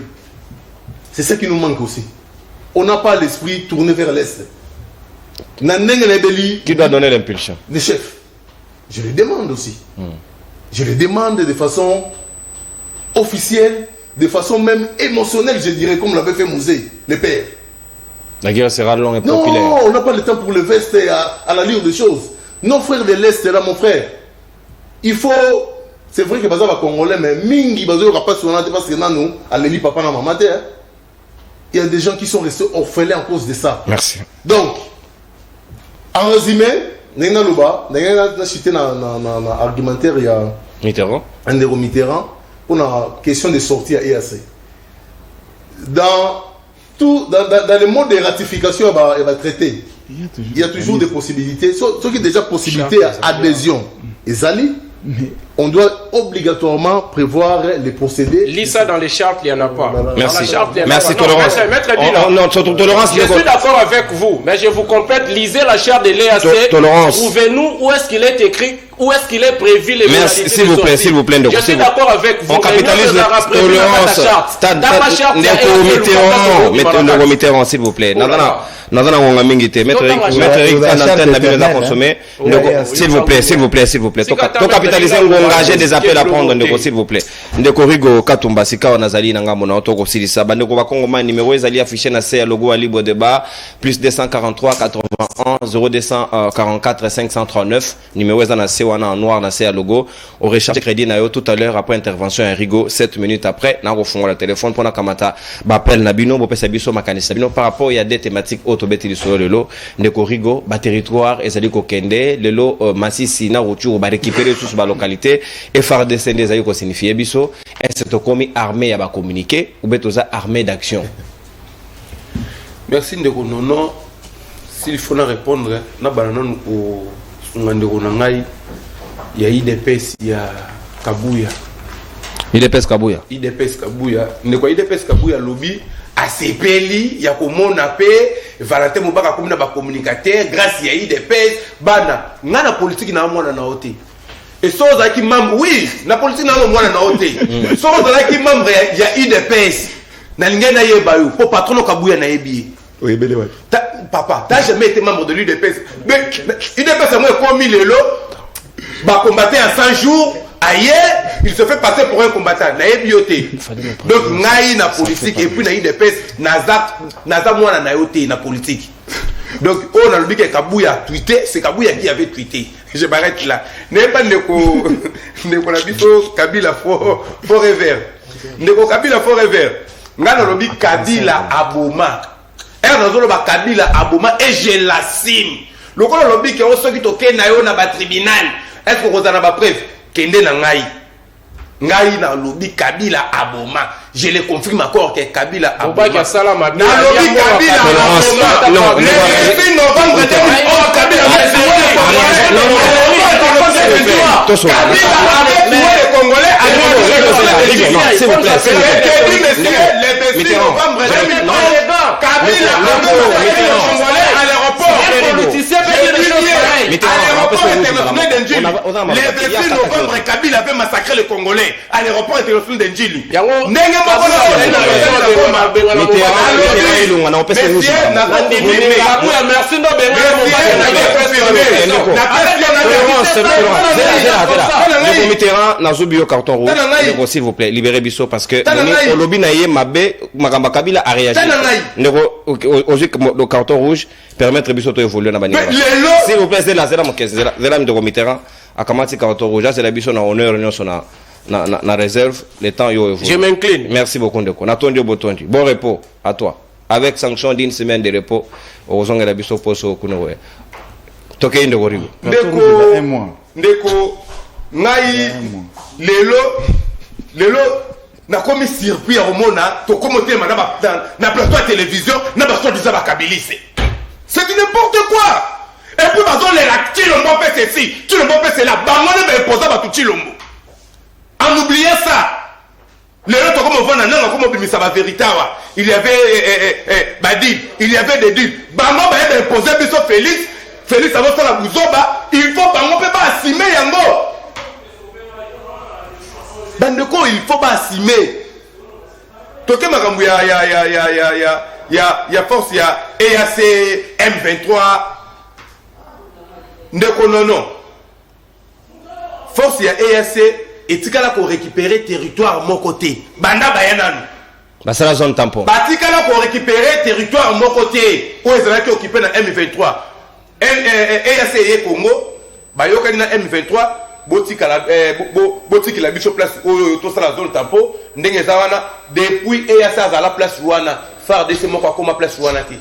C'est ça qui nous manque aussi. On n'a pas l'esprit tourné vers l'Est. Qui doit donner l'impulsion? Les chefs. Je les demande aussi. Je les demande de façon officielle, de façon même émotionnelle, je dirais, comme l'avait fait Mouzé, les pères. La guerre sera longue et populaire. Non, on n'a pas le temps pour le veste à la lire des choses. Nos frères de l'Est, là, mon frère, il faut... C'est vrai que les Congolais, mais Mingi, parce que nous, à l'élite, papa, maman, il y a des gens qui sont restés orphelins à cause de ça. Merci. Donc, en résumé, nous avons cité dans l'argumentaire, il y a Mitterrand. Andero Mitterrand, pour la question de sortie à EAC. Dans le mode de ratification, il va traiter. Il y a toujours des possibilités. Ce qui est déjà possibilité d'adhésion. Et Zali, on doit obligatoirement prévoir les procédés. Lis ça dans les chartes, il n'y en a pas. Merci. Merci, Tolérance. Tolérance. Je suis d'accord avec vous, mais je vous complète. Lisez la charte de l'EAC. Tolérance. Trouvez-nous où est-ce qu'il est écrit, où est-ce qu'il est prévu les Merci, s'il vous plaît, s'il vous plaît. Je suis d'accord avec vous. On capitalise tolérance. Mettez le Mitterrand, s'il vous plaît. Maître s'il vous plaît. Capitaliser, engager des appels à prendre, s'il vous plaît. Ndeko Rigo Katumba, Sika, Nazali, Nangamona, Toko Silisa, Bandeko Bakongoma, numéro Ezali affiché na CA logo à libre débat, plus 243 81 0244 539, numéro Ezana Sewana en noir na CA logo, au recharge crédit na yo tout à l'heure après intervention à Rigo, 7 minutes après, na refond le téléphone pour na kamata, bapel na bino, bopesa biso makanisa bino, par rapport il y a des thématiques autobeti sur le lot, Ndeko Rigo, ba territoire, Ezali Kokende, le lot, Massisi, na Routuro, ba récupérer tous ba localité, et FARDC des aïeux signifie biso, est-ce que comme armée à communiquer ou betoza armée d'action? Merci Ndeko Nono. S'il faut répondre, na bananon ko Ndeko Nangai, il y a IDPS, il y a Kabuya. IDPS Kabuya. IDPS Kabuya. Ndeko IDPS Kabuya lobby asepeli ya komona pe Valentin Mobaka comme na ba communicateur grâce ya IDPS bana ngana politique na mwana na ote. Et so zaki membre oui, na politique na mwana na ote. So zaki membre ya IDPS na lingena yeba yo po patron Kabuya na yebi. Oui, belé ouais. Papa, t'as jamais été membre de l'UDPS. Mais l'UDPS c'est moi comme il est là. Bah combattre en 100 jours. Ailleurs, il se fait passer pour un combattant. Donc, naï na politique et puis naï des pèses, naza moi na yoté na politique. Donc, on a le dit que Kabuya a tweeté, c'est Kabuya qui avait tweeté. Je m'arrête là. N'est pas Ndeko Nabiso Kabila forever. Ndeko Kabila forever. Ngana lobi Kabila Aboma. Et nous avons Kabila Aboma et je l'assume. lokola lobby ke o soki to kena yo na ba tribunal est-ce que vous en avez preuve kende na ngai na lobby Kabila aboma je le confirme encore que Kabila aboma Obaki asala mabe na lobby Kabila aboma non le 28 novembre 2011 Kabila avait joué les Congolais s'il vous plaît, s'il vous plaît. le 28 novembre 2011 Kabila à l'aéroport politicien le 28 novembre Kabila avait massacré les Congolais à l'aéroport international d'Njili ndenge Mitterrand nazobi au carton rouge s'il vous plaît libérez biso parce que au lobby naie mabe makamba Kabila a réagi ndeko au carton rouge permettre biso to évoluer na banini s'il vous plaît c'est la mon caisse zela ndeko Mitterrand akamati carton rouge c'est la biso na honneur nyonso na réserve le temps yo évolue. Je m'incline. Merci beaucoup ndeko natondi botondi bon repos à toi avec sanction d'une semaine de repos ozonga la biso poso kuno toke ndeko rigo ndeko ngai lelo na komi circuit ya romona to komotema na plateau ya télévision na baso disant bakabilise c'est n'importe quoi et puis bazo les Tshilombo fait ceci Tshilombo fait cela bango ne ba imposer ba Tshilombo en oubliant ça lelo to comme vona nanga comme bimisa ba vérité wa il y avait badil il y avait des dits bango ba imposer biso Félix avant ça la buzoba il faut bango pe ba assumer yango bandeko il faut pas assumer toke makambu ya force ya EAC M23 ndeko non force ya EAC etikala ko récupérer territoire mon côté banda bayananu c'est la zone tampon batikala ko récupérer territoire mon côté o ezala ki occupé na M23 EAC et Congo bayokani na M23 botikila biso place oyo to sala zone tampon ndenge za wana depuis EAC à la place wana phare de ce moko akoma place wana ti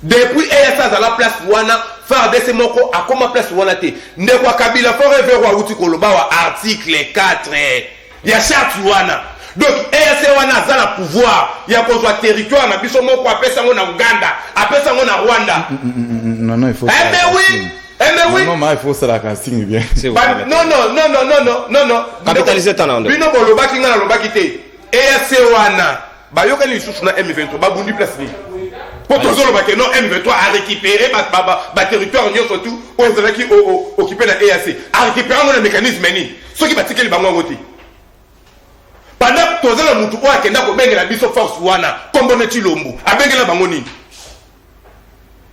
depuis EAC à la place wana phare de ce moko akoma place wana ti ndeko Kabila forever wa uti koloba wa article 4 ya charte wana donc EAC wana za la pouvoir ya kozwa territoire na biso moko apesa ngo na Uganda apesa ngo na Rwanda non il faut oui. Oui. Non, il faut ça la casting bien. Non. Capitaliser tant là. Bino bolobaki ngana lobaki te. EAC wana bayoka ni susu na M23 babundi place ni. Pour toujours le non M23 a récupéré ba territoire nyo surtout au ezalaki occupé na EAC. A récupéré le mécanisme ni. Ceux qui batikeli bango ngoti. Pendant tozala mutu o akenda ko bengela biso force wana kombo na Tshilombo. Abengela bango ni.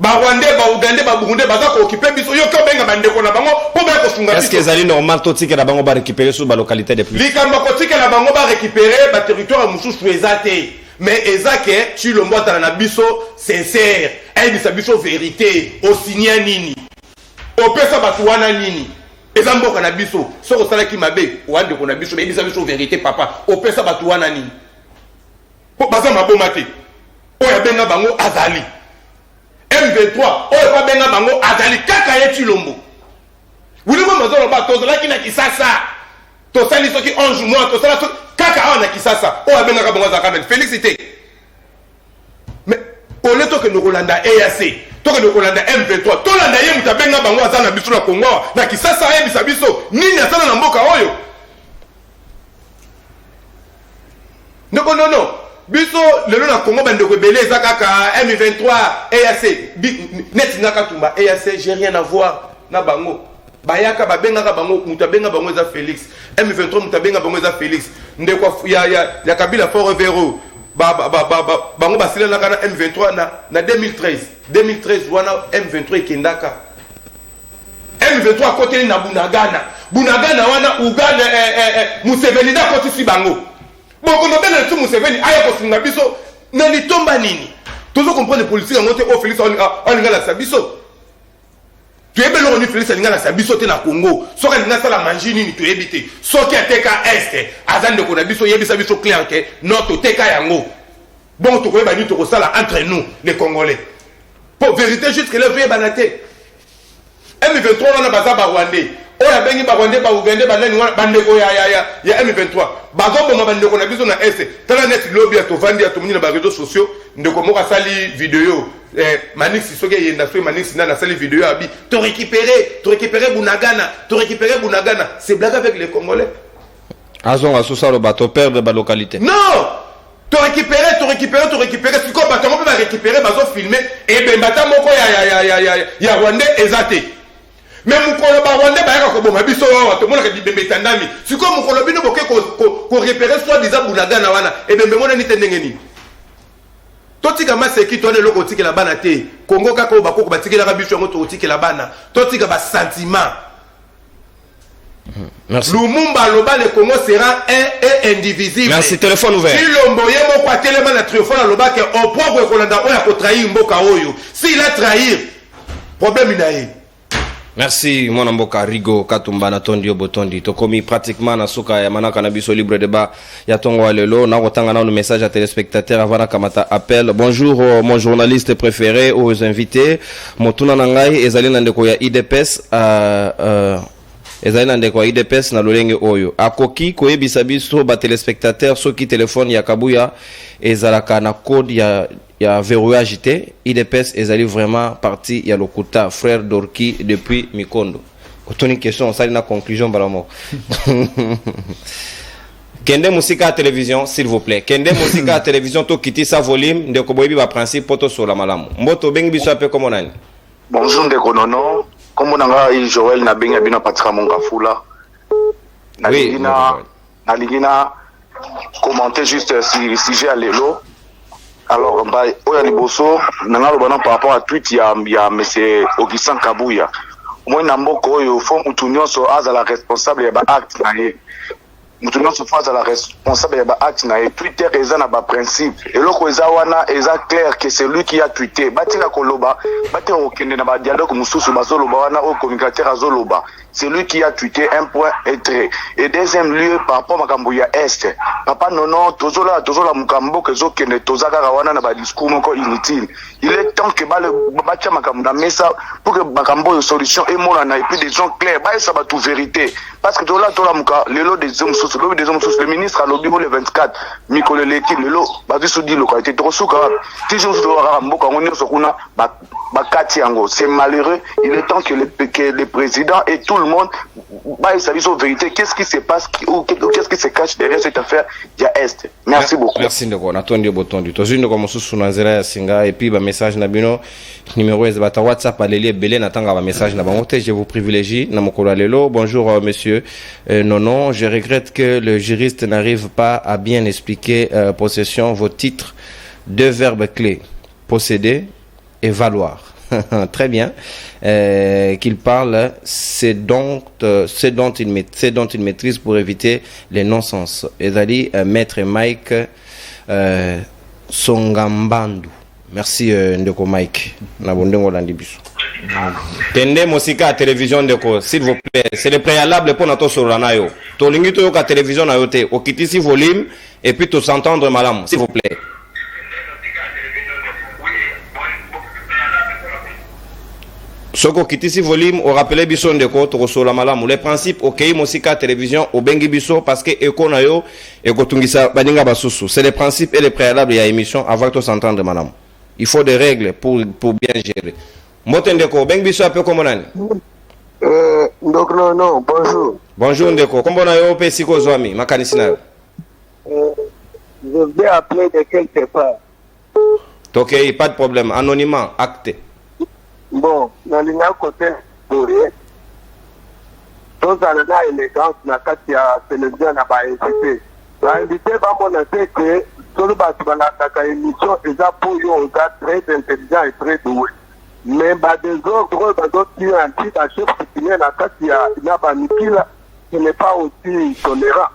Rwandais, Ougandais, Burundais, baza ko occuper biso yo ko benga bandeko na bango po ba ko sunga biso. Est-ce que zali normal to tika na bango ba récupérer sur ba localité de plus? Likamba ko tika na bango ba récupérer ba territoire mususu ezate. Mais ezake Tshilombo atana na biso sincère, elle bisa biso vérité, o signer nini. O pesa batu wana nini. Ezamboka na biso, soko sala ki mabe, wande ko na biso, mais bisa biso vérité papa, o pesa batu wana nini. Po baza maboma te. O ya benga bango azali. M23 oyo pa benga bango azali kaka ye Tshilombo wulimo mazolo ba tozala ki na Kisasa to sali soki 11 mois to sala kaka na Kisasa oyo benga ka bango azaka félicité mais au lieu que nous Rolanda EAC to que nous Rolanda M23 to landa ye mutabenga bango azana biso na Congo na Kisasa ye bisa biso nini asana na mboka oyo non biso lelo na Congo bande ko beleza kaka M23 EAC net ngaka tumba EAC j'ai rien à voir na bango bayaka babenga bango mutabenga bango za Félix M23 mutabenga bango za Félix ndeko ya Kabila forever bango basila na kana M23 na 2013 wana M23 ikendaka M23 côté na Bunagana wana Uganda Museveni da côté si bango boko no bena tu Museveni aya ko sunga biso na litomba nini tozo comprendre politique en noté o Félix on ngala sabiso tu ebe lo ni Félix ngala sabiso te na Congo soka ngala sala manji nini tu ebité soki ateka est azande ko na biso yebisa biso clair que notre teka yango bon to ko eba ni to ko sala entre nous les Congolais Pour vérité juste que le vrai banaté. M23 on a baza Rwandais. Oya bengi Rwandais ba Ougandais ba leni bandeko ya M23. Bazo bonga bandeko na biso na S. Tala net lobby ya to vandi ya to muni na ba réseaux sociaux ndeko moka sali vidéo Manix soki yenda so Manix na sali vidéo abi to récupérer Bunagana. C'est blague avec les Congolais. Azon a sous le bateau perdre la localité. Non! Tu récupérer. Si quoi, bateau on peut récupérer, bateau filmer. Et ben bateau moko ya Rwandais ezate. Mais mukolo ba Rwandais ba yaka ko boma biso wa to mona ka di bembe tandami. Si quoi mukolo bino boke ko récupérer soit disant Bunagana wana. Et ben mona ni tendengeni. Totika maseki to ne loko tikela bana te. Congo ka ko bakoko batikela ka biso ngo to tikela bana. Totika ba sentiment. Merci. Lumumba Loba, le Congo sera un et indivisible. Merci, téléphone ouvert. Si l'omboye mon quoi tellement la triomphe Loba que au point où Kolanda a trahir Mboka Oyo. S'il a trahi, problème il a eu. Merci mon mboka Rigo Katumba na tondi obotondi tokomi pratiquement na suka ya manaka na biso libre débat ya tongo alelo na kotanga na message à téléspectateurs avant kamata appel. Bonjour mon journaliste préféré aux invités motuna na ngai ezali na ndeko ya IDPS ezali na ndeko ya IDPS na lolenge oyo akoki koyebisa biso ba téléspectateurs soki téléphone ya Kabuya ezalaka na code ya verrouillage te IDPS ezali vraiment parti ya lokuta frère Dorki depuis Mikondo. Kotoni question ça na conclusion balamo. Kende musika à télévision s'il vous plaît. Kende musika à télévision to kiti sa volume ndeko boyebi ba principe poto sur la malamu. Mboto bengi biso ape comme nani. Bonjour ndeko nono. Comme on a Joël na benga bina patika monga fula. Na ligina commenter juste si j'ai alelo. Alors bah oya liboso nanga lobana par rapport à tweet ya monsieur Augustin Kabuya. Moi na mboko oyo fo mutu nyonso azala responsable ya ba acte na ye. Mutu nyonso fo azala responsable ya ba acte na ye. Twitter eza na ba principe. Eloko eza wana eza clair que c'est lui qui a tweeté. Batika koloba, batika okende na ba dialogue mususu bazoloba wana au communicateur azoloba. C'est lui qui a tweeté un point et trait. Et deuxième lieu, par rapport à Makambuya Est, papa non, tozola Mukambo que zo kene tozaka rawana na ba discours encore inutile. Il est temps que batia Makambuya Mesa pour que Makambo une solution et mon et puis des gens clairs, bah ça va tout vérité. Parce que tola Muka, lelo des hommes sous le ministre à l'obimo le 24, Mikole Leki, lelo, bazi sous dit localité, trosuka, toujours sous Ramboka, on est sur kuna, bakatiango. C'est malheureux, il est temps que le président et tout le monde bah ça dit vérité qu'est-ce qui se passe ou qu'est-ce qui se cache derrière cette affaire il y a Est. Merci beaucoup. Merci ndeko na tondi botondi to zinde ko mosusu na nzela ya singa et puis ba message na bino numéro est bata WhatsApp aleli belé na tanga ba message na bango te je vous privilégie na mokolo lelo. Bonjour monsieur non je regrette que le juriste n'arrive pas à bien expliquer possession vos titres, deux verbes clés posséder et valoir. Très bien. Qu'il parle, c'est dont il maîtrise pour éviter les non-sens. Ezali maître Mike Songambandu. Merci ndeko Mike. Na bondongo landi biso. Tende musika à télévision ndeko s'il vous plaît. C'est le préalable pour notre sorana yo. To lingi to yo ka télévision na yo te. Okitisi volume et puis to s'entendre malamu s'il vous plaît. Soko kitisi volume au rappelé biso ndeko to sola malamu les principes OK musika télévision au bengi biso parce que eko na yo eko tungisa baninga basusu c'est les principes et les préalables ya émission avant de s'entendre malamu il faut des règles pour bien gérer mbote ndeko bengi biso ape comme nani donc non bonjour ndeko kombo na yo pe siko zwami makanisi na yo je vais appeler de quelque part OK pas de problème anonymat acte. Bon, dans le côté doré, tous en a élégance, na kati ya télévision na ba invité. Ba invité ba montrer que tout le bâtiment na émission est pour yo très intelligent et très doué. Mais ba des autres qui ont un titre à chef qui na kati ya na ba mikila ce n'est pas aussi tolérant.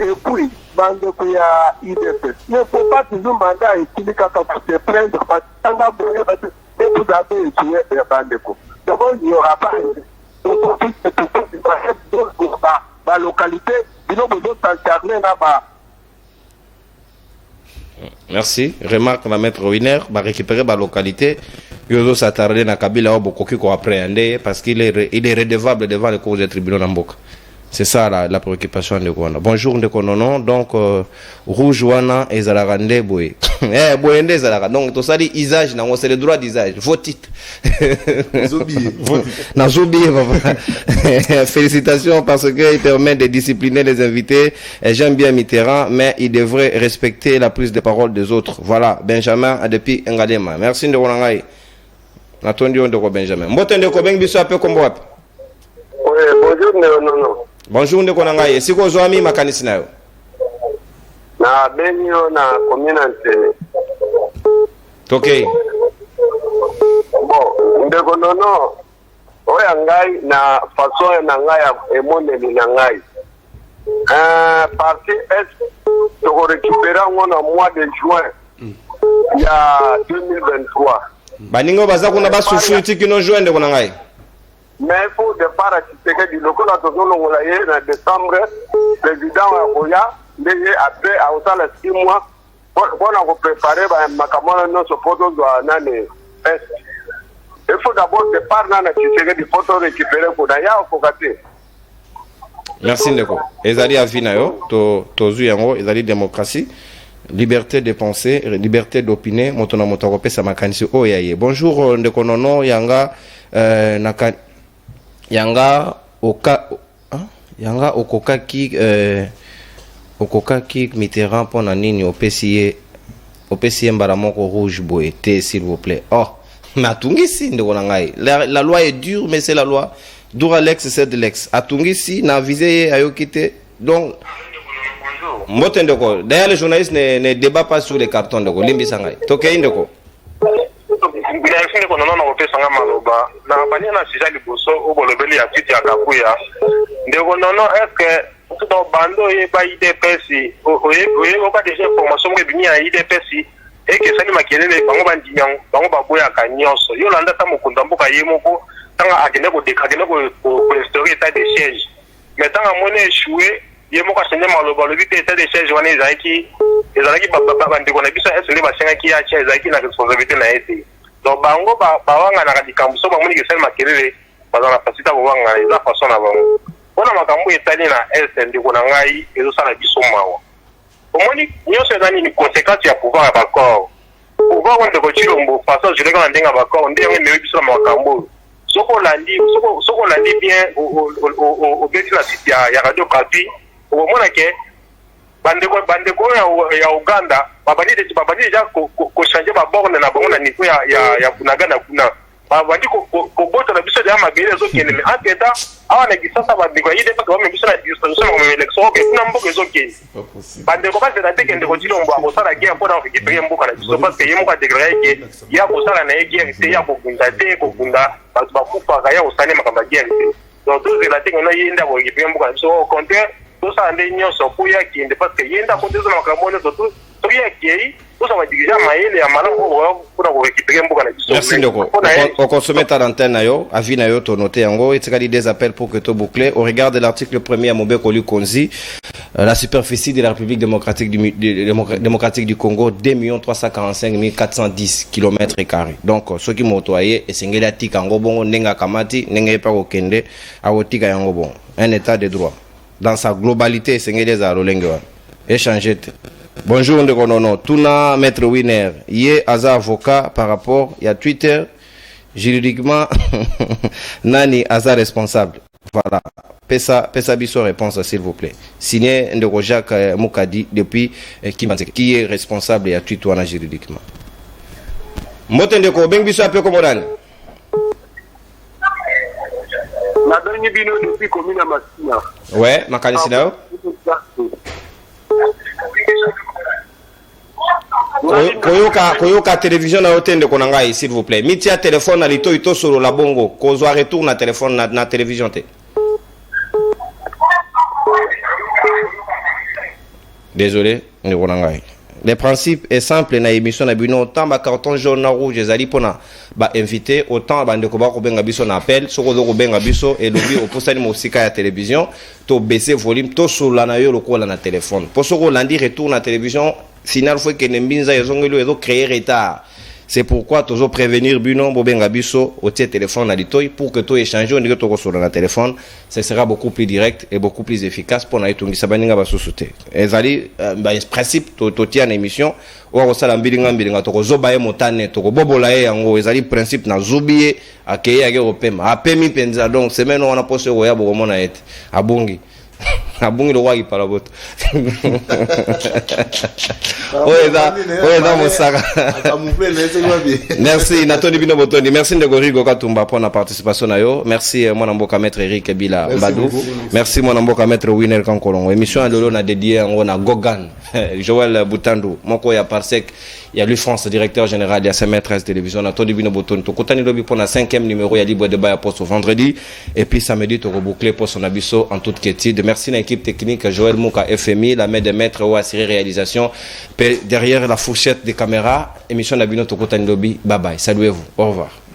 Et puis, bande qui a IDP. Il ne faut pas toujours mandat et qu'il y a pour se prendre parce que et vous avez étudié les bandeko. D'abord, il n'y aura pas la localité, il y a besoin d'encarner là-bas. Merci. Remarque va mettre Winer, va récupérer la localité. Yozo s'attarder na Kabila au Bokoki ko appréhender parce qu'il est redevable devant les cours des tribunaux d'Amboka. C'est ça la préoccupation de Kwana. Bonjour Ndekonono. Donc rouge wana ezalagande boy. Boyende ezalaga. Donc tout ça dit usage na c'est le droit d'usage. Vos titres. Félicitations parce que il permet de discipliner les invités. J'aime bien Mitterrand, mais il devrait respecter la prise de parole des autres. Voilà, Benjamin depuis Ngadema. Merci Ndekonangai. Natondi Ndeko Benjamin. Mbote Ndeko Beng biso ape kombo wapi? Oui, bonjour non. Bonjour Ndekonangai. Esiko zoami makanisi nayo. Na benyo na communauté. Okay. Bon, Ndekonono oya ngai na façon na ngai emoneli na ngai. Parti est to récupérer en mois de juin. Il y a 2023. Baningo baza kuna basufu tikino joindre Ndekonangai. Mais il faut départ à Tshisekedi du local à Tozolongolaye en décembre, président Aboya, mais après, à Osala 6 mois, pour préparer ma camarade non se photo de l'année est. Il faut d'abord départ dans la Tshisekedi, il faut récupérer pour d'ailleurs au Fogate. Merci Ndeko. Ezali avina yo, tozu yango, ezali démocratie, liberté de penser, liberté d'opiner, motona motokope sa makanisi oyaye. Bonjour Ndeko Nono, yanga Yanga okokaki Mitterrand pona nini opesiye mbala moko rouge boy te s'il vous plaît. Oh, mais atungisi Ndekonangai. La loi est dure mais c'est la loi. Dura l'ex c'est de l'ex. Atungisi na visé ayokite. Donc Mbote Ndeko. D'ailleurs les journalistes ne débattent pas sur les cartons Ndeko. Limbi sangai. Tokei Ndeko. Ndeko konono na kopesanga maloba na bania na sija liboso obolobeli ya titi ya kabuya ndeko nono est-ce tout au bando et ba IDPS oye ba déjà information que bini ya IDPS et que sali makelele bango bandinyango bango baboya ka nyonso yo landa ta mukunda mboka yemoko tanga akene ko dekagene ko restaurer état de siège mais tanga mone échoué yemoko senya maloba le but état de siège wana ezaki bandeko na biso est-ce les basenga ki ya chia ezaki na responsabilité na ete. Donc bango bawanga na kadikambuso bamoni ke sel makelele bazana pasita bawanga eza façon na bango ona makambo etali na est ndeko na ngai ezo sala biso mawa omoni nyonso ezani ni conséquence ya pouvoir ya bakor pouvoir wande ko chilombo façon je leka ndenga bakor ndenge mewe biso na makambo soko landi bien au beti na site ya radio Kapi omona ke bandeko ya Uganda babandi déjà ko changer ba borne na bango na niveau ya kunagana kuna babandi ko bota na biso ya mabele zo kene mais ateta awana kisasa bandeko ide pa ko biso na distribution ko election ke kuna mboko zo ke bandeko ba tete ke ndeko Chilombo ko sala guerre pour na récupérer mboka na biso parce que yemo ka déclarer ke ya ko sala na guerre te ya ko kunda ba kufa ka ya osane makamba guerre donc deux relatés on a yenda ko récupérer mboka na biso au contraire tout ça ndé nyonso kuya kinde parce que yenda ko tezo makambo ne to tuya kei tout ça va diriger maele ya malango pour ko récupérer mboka na biso. Merci Ndeko. On consomme ta antenne na yo, avis na yo to noter yango et tsakali des appels pour que to boucler au regard de l'article 1er à Mobeko Lukonzi la superficie de la République démocratique du Congo 2 345 410 km². Donc ceux qui motoyé et sengela tika ngo bongo nenga kamati nenga pa ko kende awotika yango bon. Un état de droit dans sa globalité sengela za rolengewa. Échanger. Bonjour Ndekonono, tuna maître Winer, yé aza avocat par rapport à Twitter, juridiquement nani aza responsable. Voilà, pesa biso réponse s'il vous plaît. Signé Ndeko Jacques Moukadi depuis qui est responsable à Twitter juridiquement. Mote Ndeko beng biso ape komodani. La dernière bino depuis commune à Masina. Ouais, makanisi nao. Koyoka télévision na hôtel de Konangai s'il vous plaît. Mitia téléphone na lito ito solo la bongo. Kozwa retour na téléphone na télévision te. Désolé, ne Konangai. Le principe est simple na émission na bino autant ba carton jaune na rouge ezali pona ba invité autant ba ndeko ba ko benga biso na appel soko zo ko benga biso et lobi oposani mosika ya télévision to baisser volume to solo na yo lokola na téléphone. Po soko landi retour na télévision signal faut que nembinza ezongelo ezo créer retard. C'est pourquoi toujours prévenir bino bobenga biso au téléphone à l'itoy pour que tout échange on dirait sur le téléphone, ce sera beaucoup plus direct et beaucoup plus efficace pour na itungi sabaninga basosote. Ezali principe to tia émission o sala mbilinga to zoba e motane to bobola e yango ezali principe na zubie akeye ake opema apemi penza donc semaine on a posé o ya bomona ete abungi abungi lo wagi para boto merci Natoni Bino Botoni, merci Ndegorigo Katumba pour la participation na yo, merci mon amboka maître Eric Bila Badou, merci mon amboka maître Winner Kankolongo. Émission à lolo na dédié on a Gogan Joël Boutandou moko ya Parsec, il y a lui France directeur général de la 13 télévision. Natoni Bino Botoni to kotani lobi pour la 5e numéro ya libre débat poste vendredi et puis samedi to reboucler pour son abisso en toute quiétude. Merci à l'équipe technique Joël Mouka FMI, la main de maître ou assuré réalisation derrière la fourchette des caméras. Émission d'Abino Tokotani Lobby. Bye bye. Saluez-vous. Au revoir.